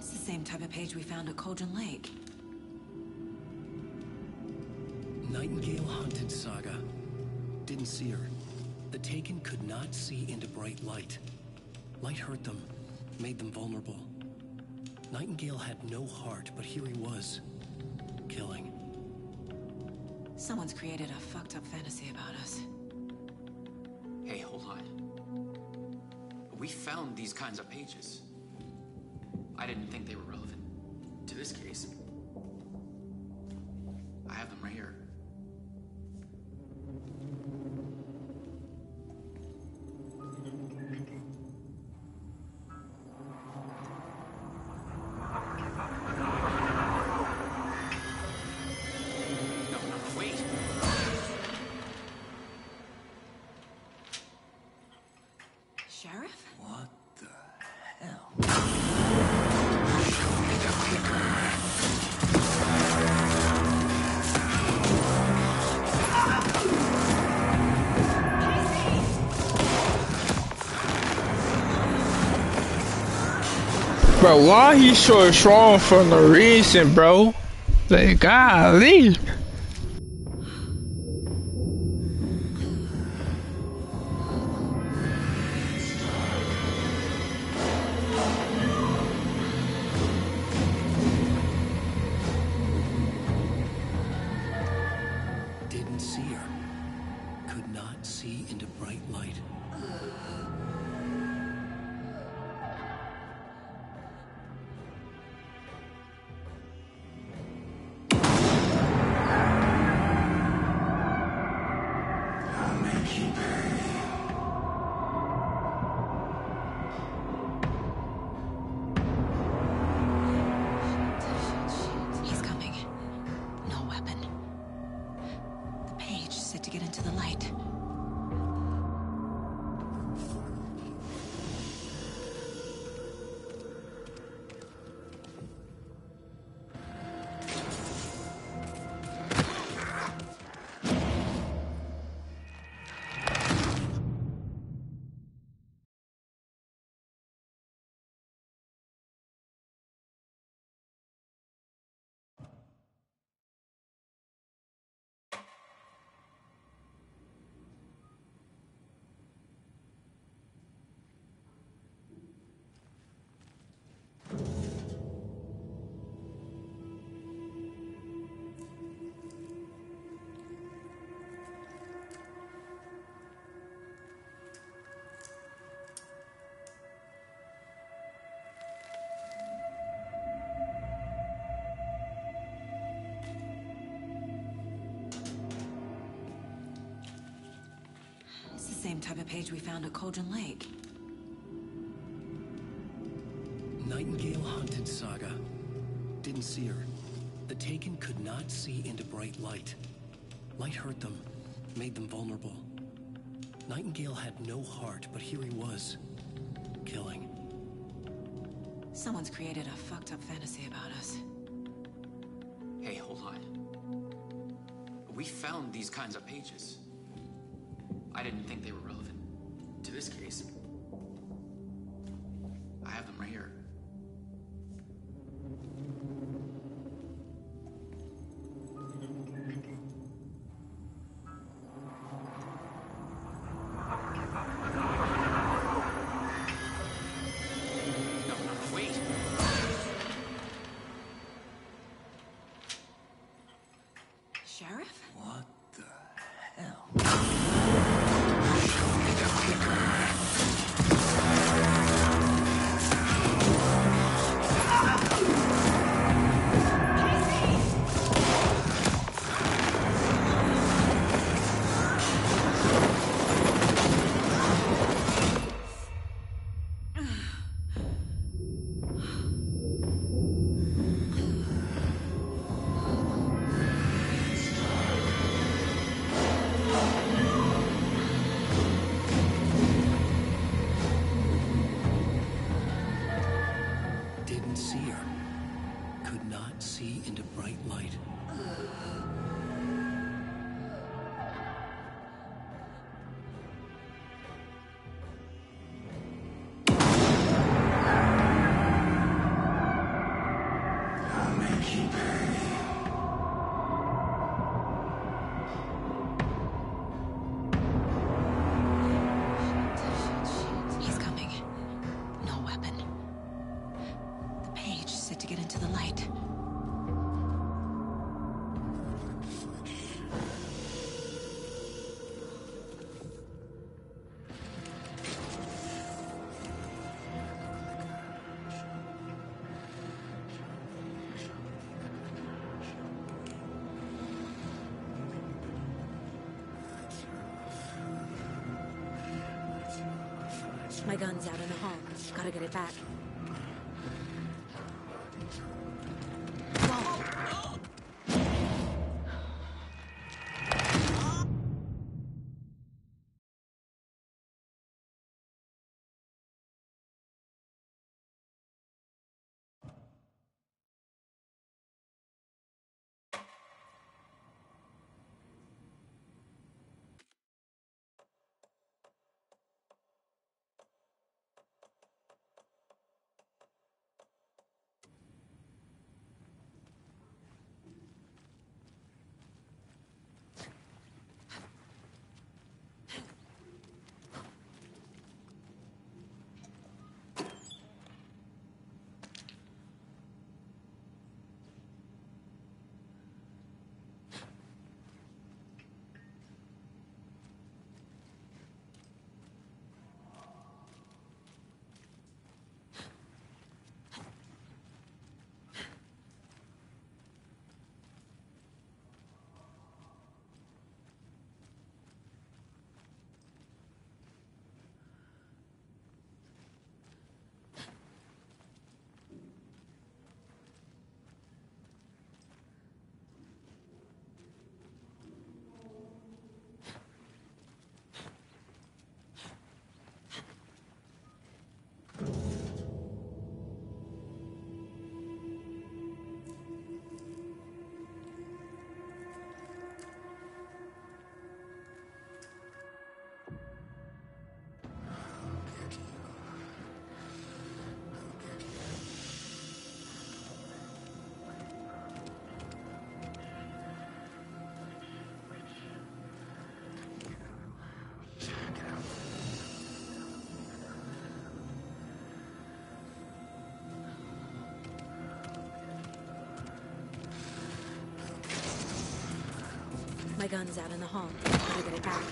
It's the same type of page we found at Cauldron Lake. Nightingale hunted Saga. Didn't see her. The Taken could not see into bright light. Light hurt them, made them vulnerable. Nightingale had no heart, but here he was, killing. Someone's created a fucked up fantasy about us. Hey, hold on. We found these kinds of pages. I didn't think they were relevant to this case. I have them right here. Sheriff? What the hell? Bro, why he so strong for no reason, bro? Like, golly. Didn't see her. Could not see into bright light. He's coming. No weapon. The page set to get into the light. It's the same type of page we found at Cauldron Lake. Nightingale hunted Saga. Didn't see her. The Taken could not see into bright light. Light hurt them, made them vulnerable. Nightingale had no heart, but here he was, killing. Someone's created a fucked up fantasy about us. Hey, hold on. We found these kinds of pages. I didn't think they were relevant to this case. I have them right here. Wait. Sheriff? What the hell? Didn't see her. Could not see into bright light. get into the light. My gun's out in the hall. Gotta get it back. My gun's out in the hall. Gotta get it back.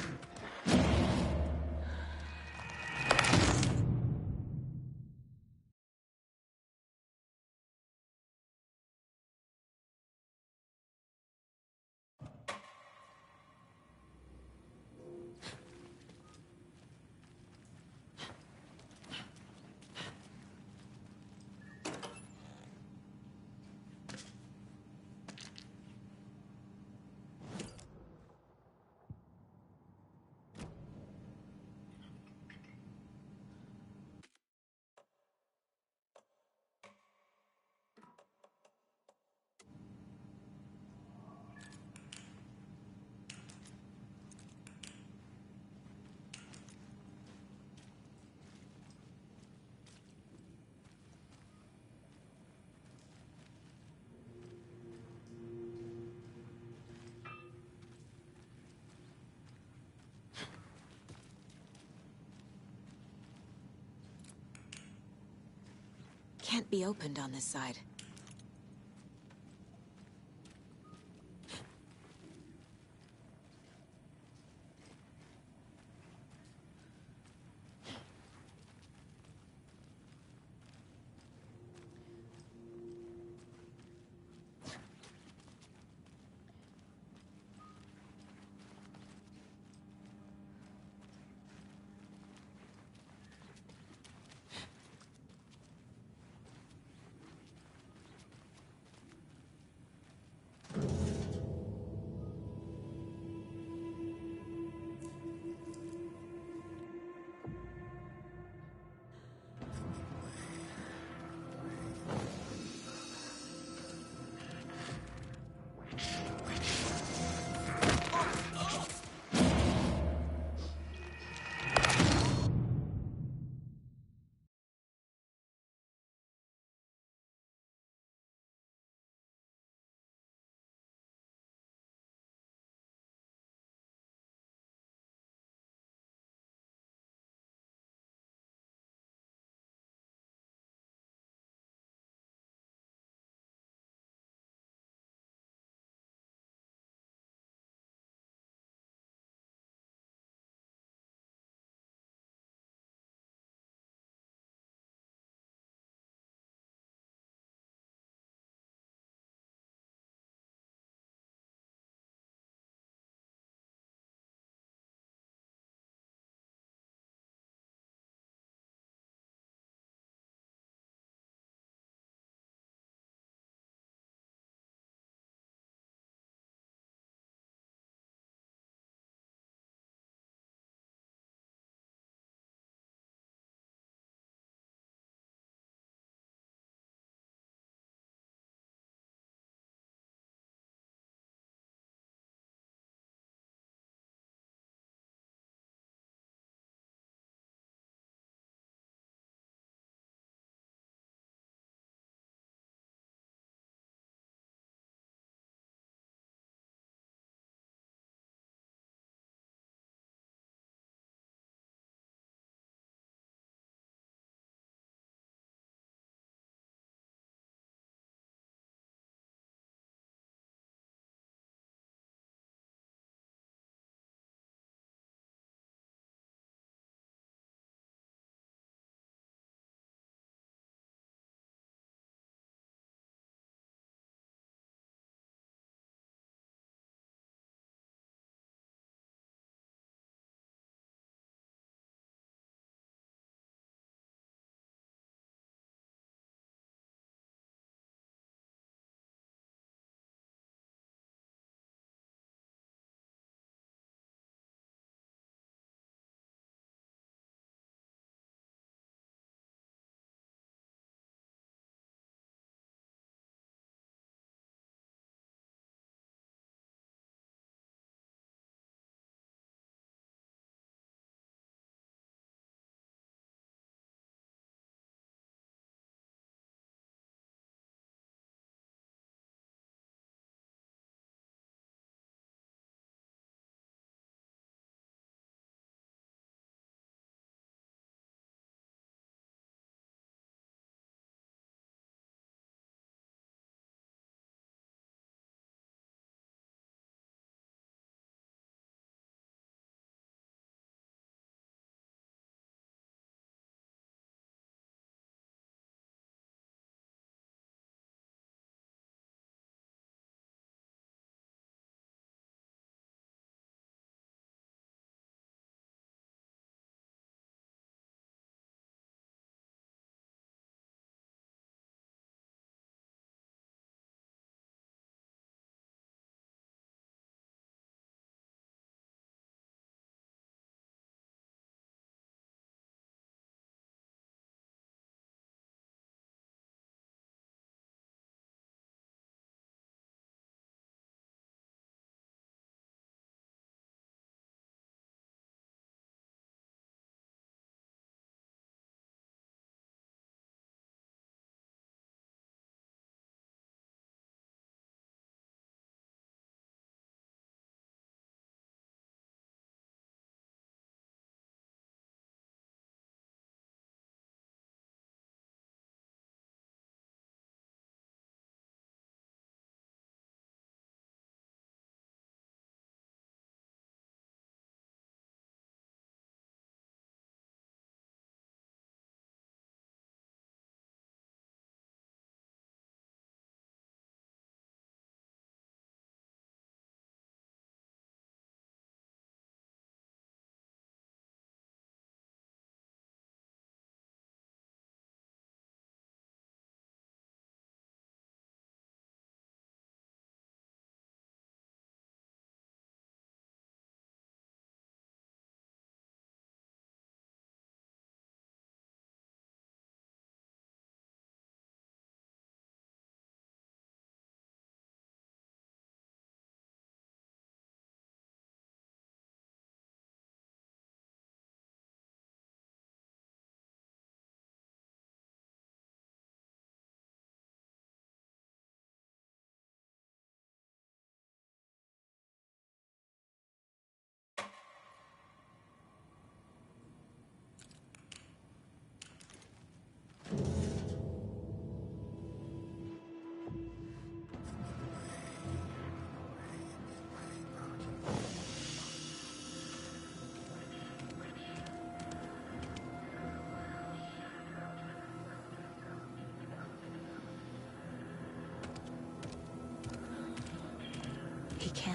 Can't be opened on this side.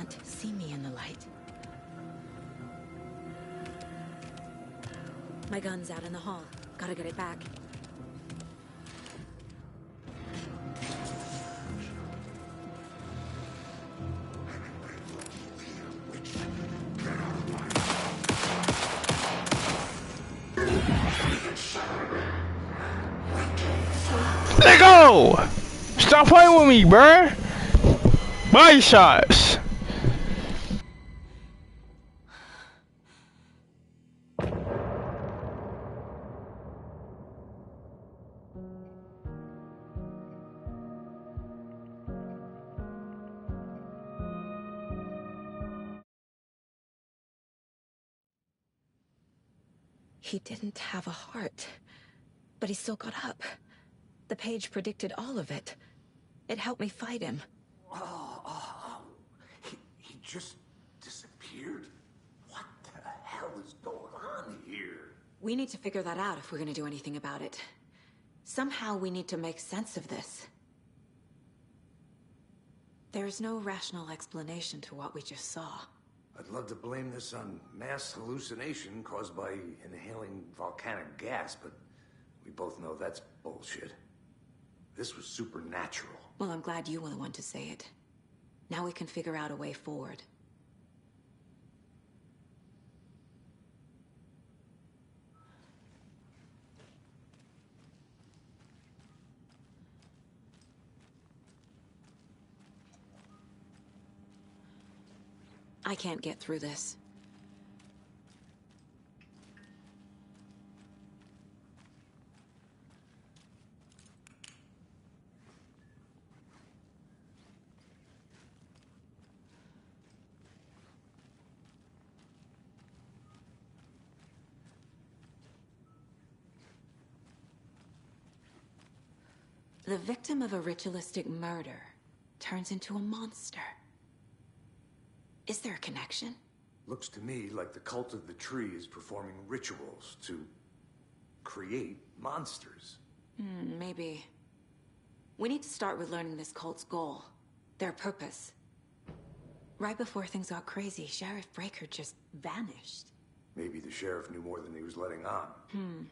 can't see me in the light. My gun's out in the hall. Gotta get it back. Let go! Stop playing with me, bruh! Body shots! He didn't have a heart, but he still got up. The page predicted all of it. It helped me fight him. He just disappeared? What the hell is going on here? We need to figure that out if we're gonna do anything about it. Somehow we need to make sense of this. There's no rational explanation to what we just saw. I'd love to blame this on mass hallucination caused by inhaling volcanic gas, but we both know that's bullshit. This was supernatural. Well, I'm glad you were the one to say it. Now we can figure out a way forward. I can't get through this. The victim of a ritualistic murder turns into a monster. Is there a connection? Looks to me like the cult of the tree is performing rituals to create monsters. Maybe. We need to start with learning this cult's goal. Their purpose. Right before things got crazy, Sheriff Breaker just vanished. Maybe the sheriff knew more than he was letting on.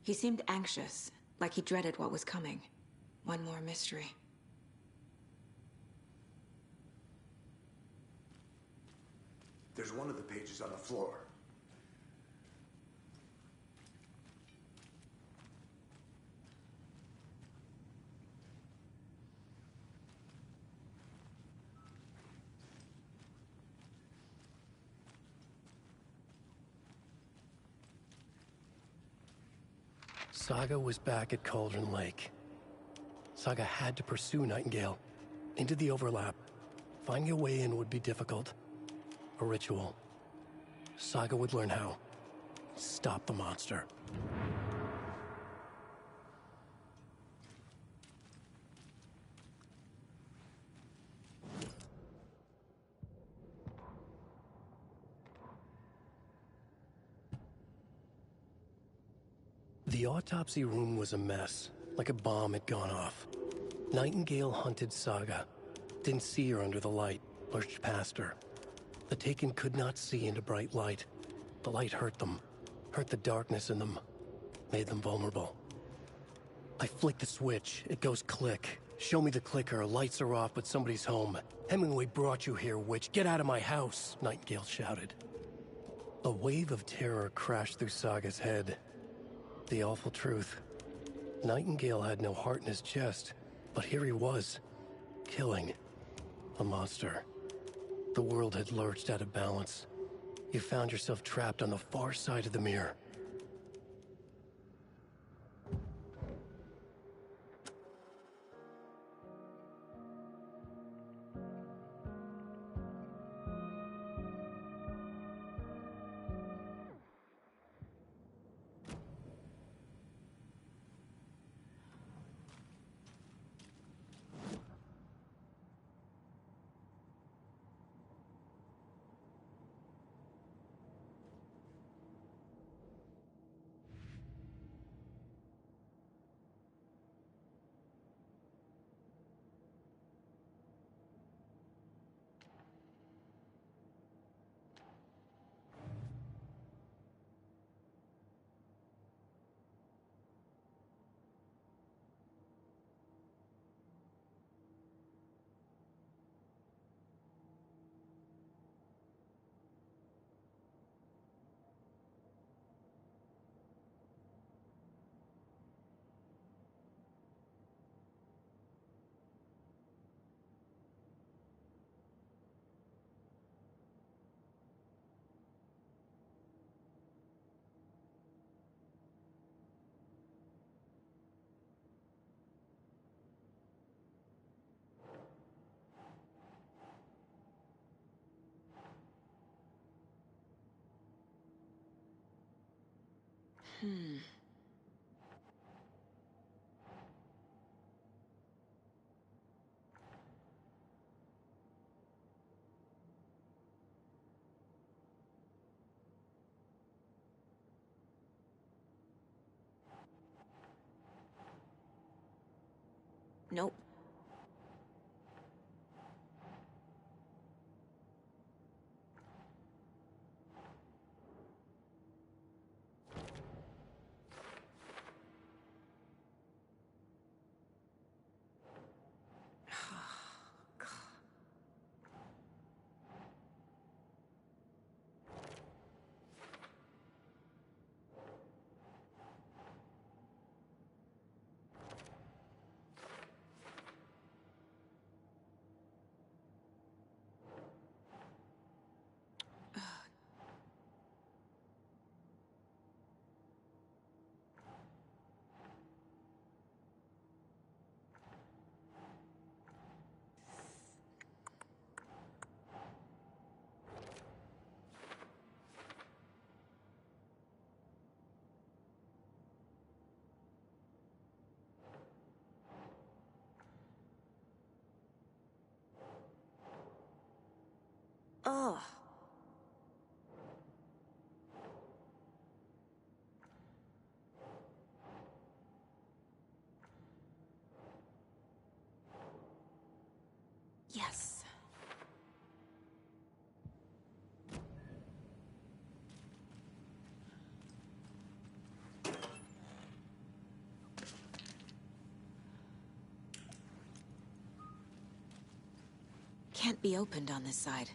He seemed anxious, like he dreaded what was coming. One more mystery. There's one of the pages on the floor. Saga was back at Cauldron Lake. Saga had to pursue Nightingale into the overlap. Finding a way in would be difficult. A ritual. Saga would learn how. Stop the monster. The autopsy room was a mess, like a bomb had gone off. Nightingale hunted Saga. Didn't see her under the light, lurched past her. The Taken could not see into bright light. The light hurt them, hurt the darkness in them, made them vulnerable. I flick the switch, it goes click. Show me the clicker, lights are off, but somebody's home. Hemingway brought you here, witch. Get out of my house, Nightingale shouted. A wave of terror crashed through Saga's head. The awful truth. Nightingale had no heart in his chest, but here he was, killing a monster. The world had lurched out of balance. You found yourself trapped on the far side of the mirror. Nope. Ugh. Yes. Can't be opened on this side.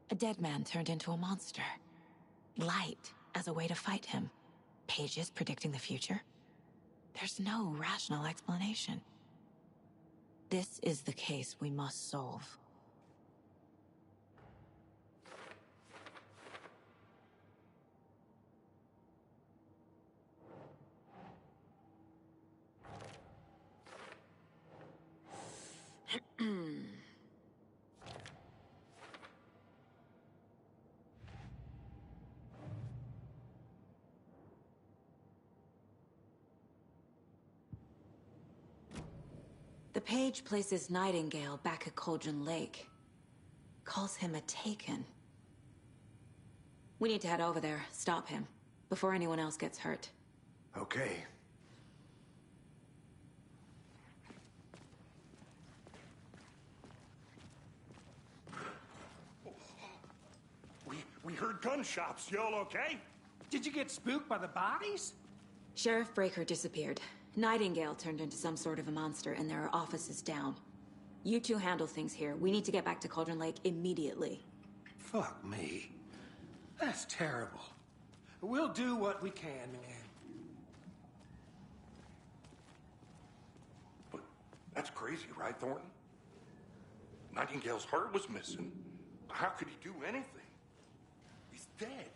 A dead man turned into a monster. Light as a way to fight him. Pages predicting the future? There's no rational explanation. This is the case we must solve. The page places Nightingale back at Cauldron Lake. Calls him a Taken. We need to head over there, stop him, before anyone else gets hurt. Okay. We heard gunshots. Y'all okay? Did you get spooked by the bodies? Sheriff Breaker disappeared. Nightingale turned into some sort of a monster, and there are offices down. You two handle things here. We need to get back to Cauldron Lake immediately. Fuck me. That's terrible. We'll do what we can, man. But that's crazy, right, Thornton? Nightingale's heart was missing. How could he do anything? He's dead.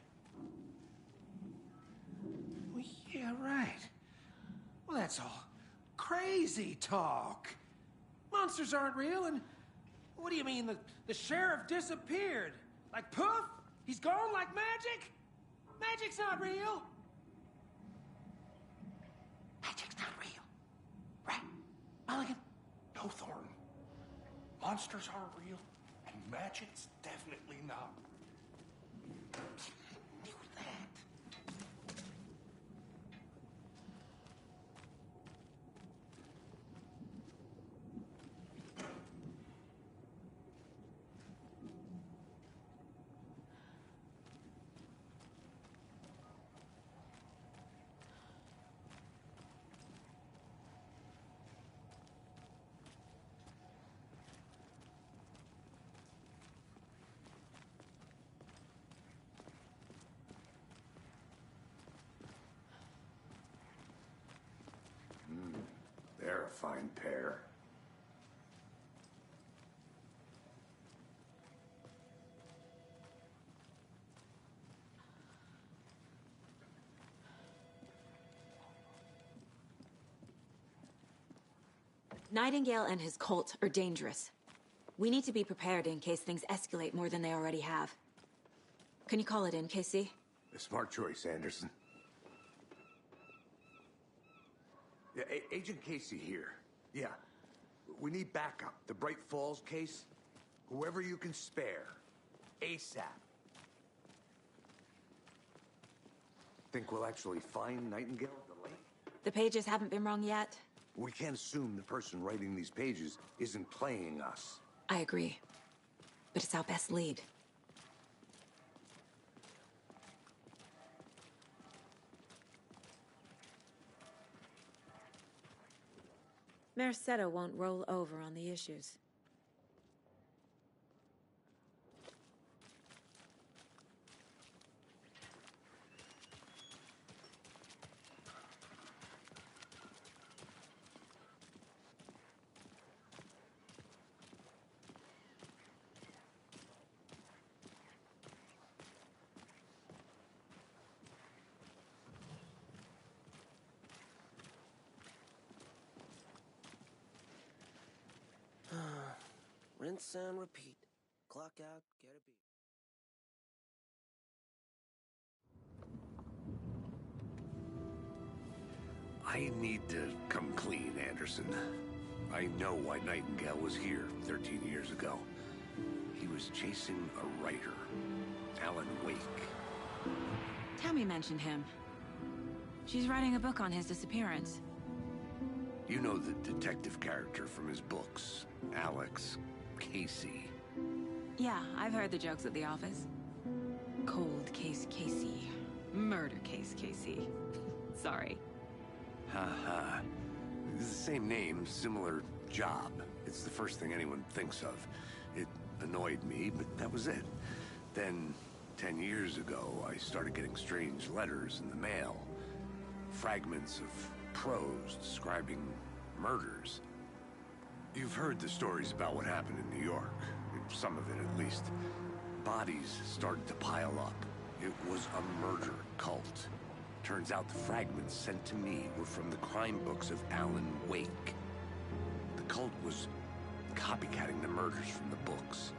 Well, yeah, right. Well, that's all crazy talk. Monsters aren't real, and what do you mean the sheriff disappeared? Like poof? He's gone like magic? Magic's not real. Magic's not real. Right, Mulligan? No, Thornton. Monsters aren't real, and magic's definitely not. Knew that. fine pair. Nightingale and his cult are dangerous. We need to be prepared in case things escalate more than they already have. Can you call it in, KC? A smart choice, Anderson. Yeah, Agent Casey here. Yeah. We need backup. The Bright Falls case. Whoever you can spare. ASAP. Think we'll actually find Nightingale at the lake? The pages haven't been wrong yet. We can't assume the person writing these pages isn't playing us. I agree. But it's our best lead. Mercado won't roll over on the issues. Rinse and repeat. Clock out, get a beat. I need to come clean, Anderson. I know why Nightingale was here 13 years ago. He was chasing a writer, Alan Wake. Tammy mentioned him. She's writing a book on his disappearance. You know the detective character from his books, Alex Casey. Yeah, I've heard the jokes at the office. Cold case Casey. Murder case Casey. Sorry. Ha. It's the same name, similar job. It's the first thing anyone thinks of. It annoyed me, but that was it. Then, 10 years ago, I started getting strange letters in the mail. Fragments of prose describing murders. You've heard the stories about what happened in New York. Some of it, at least. Bodies started to pile up. It was a murder cult. Turns out the fragments sent to me were from the crime books of Alan Wake. The cult was copycatting the murders from the books.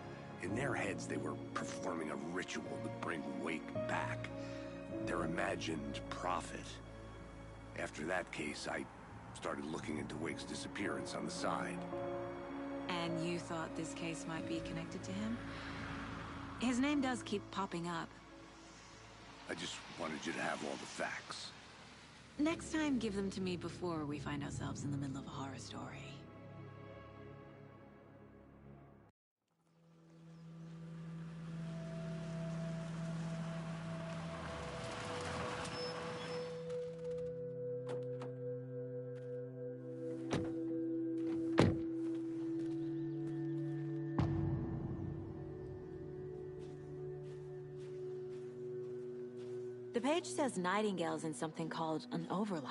In their heads, they were performing a ritual to bring Wake back. Their imagined prophet. After that case, I started looking into Wake's disappearance on the side. And you thought this case might be connected to him? His name does keep popping up. I just wanted you to have all the facts. Next time, give them to me before we find ourselves in the middle of a horror story. The page says Nightingale's in something called an overlap.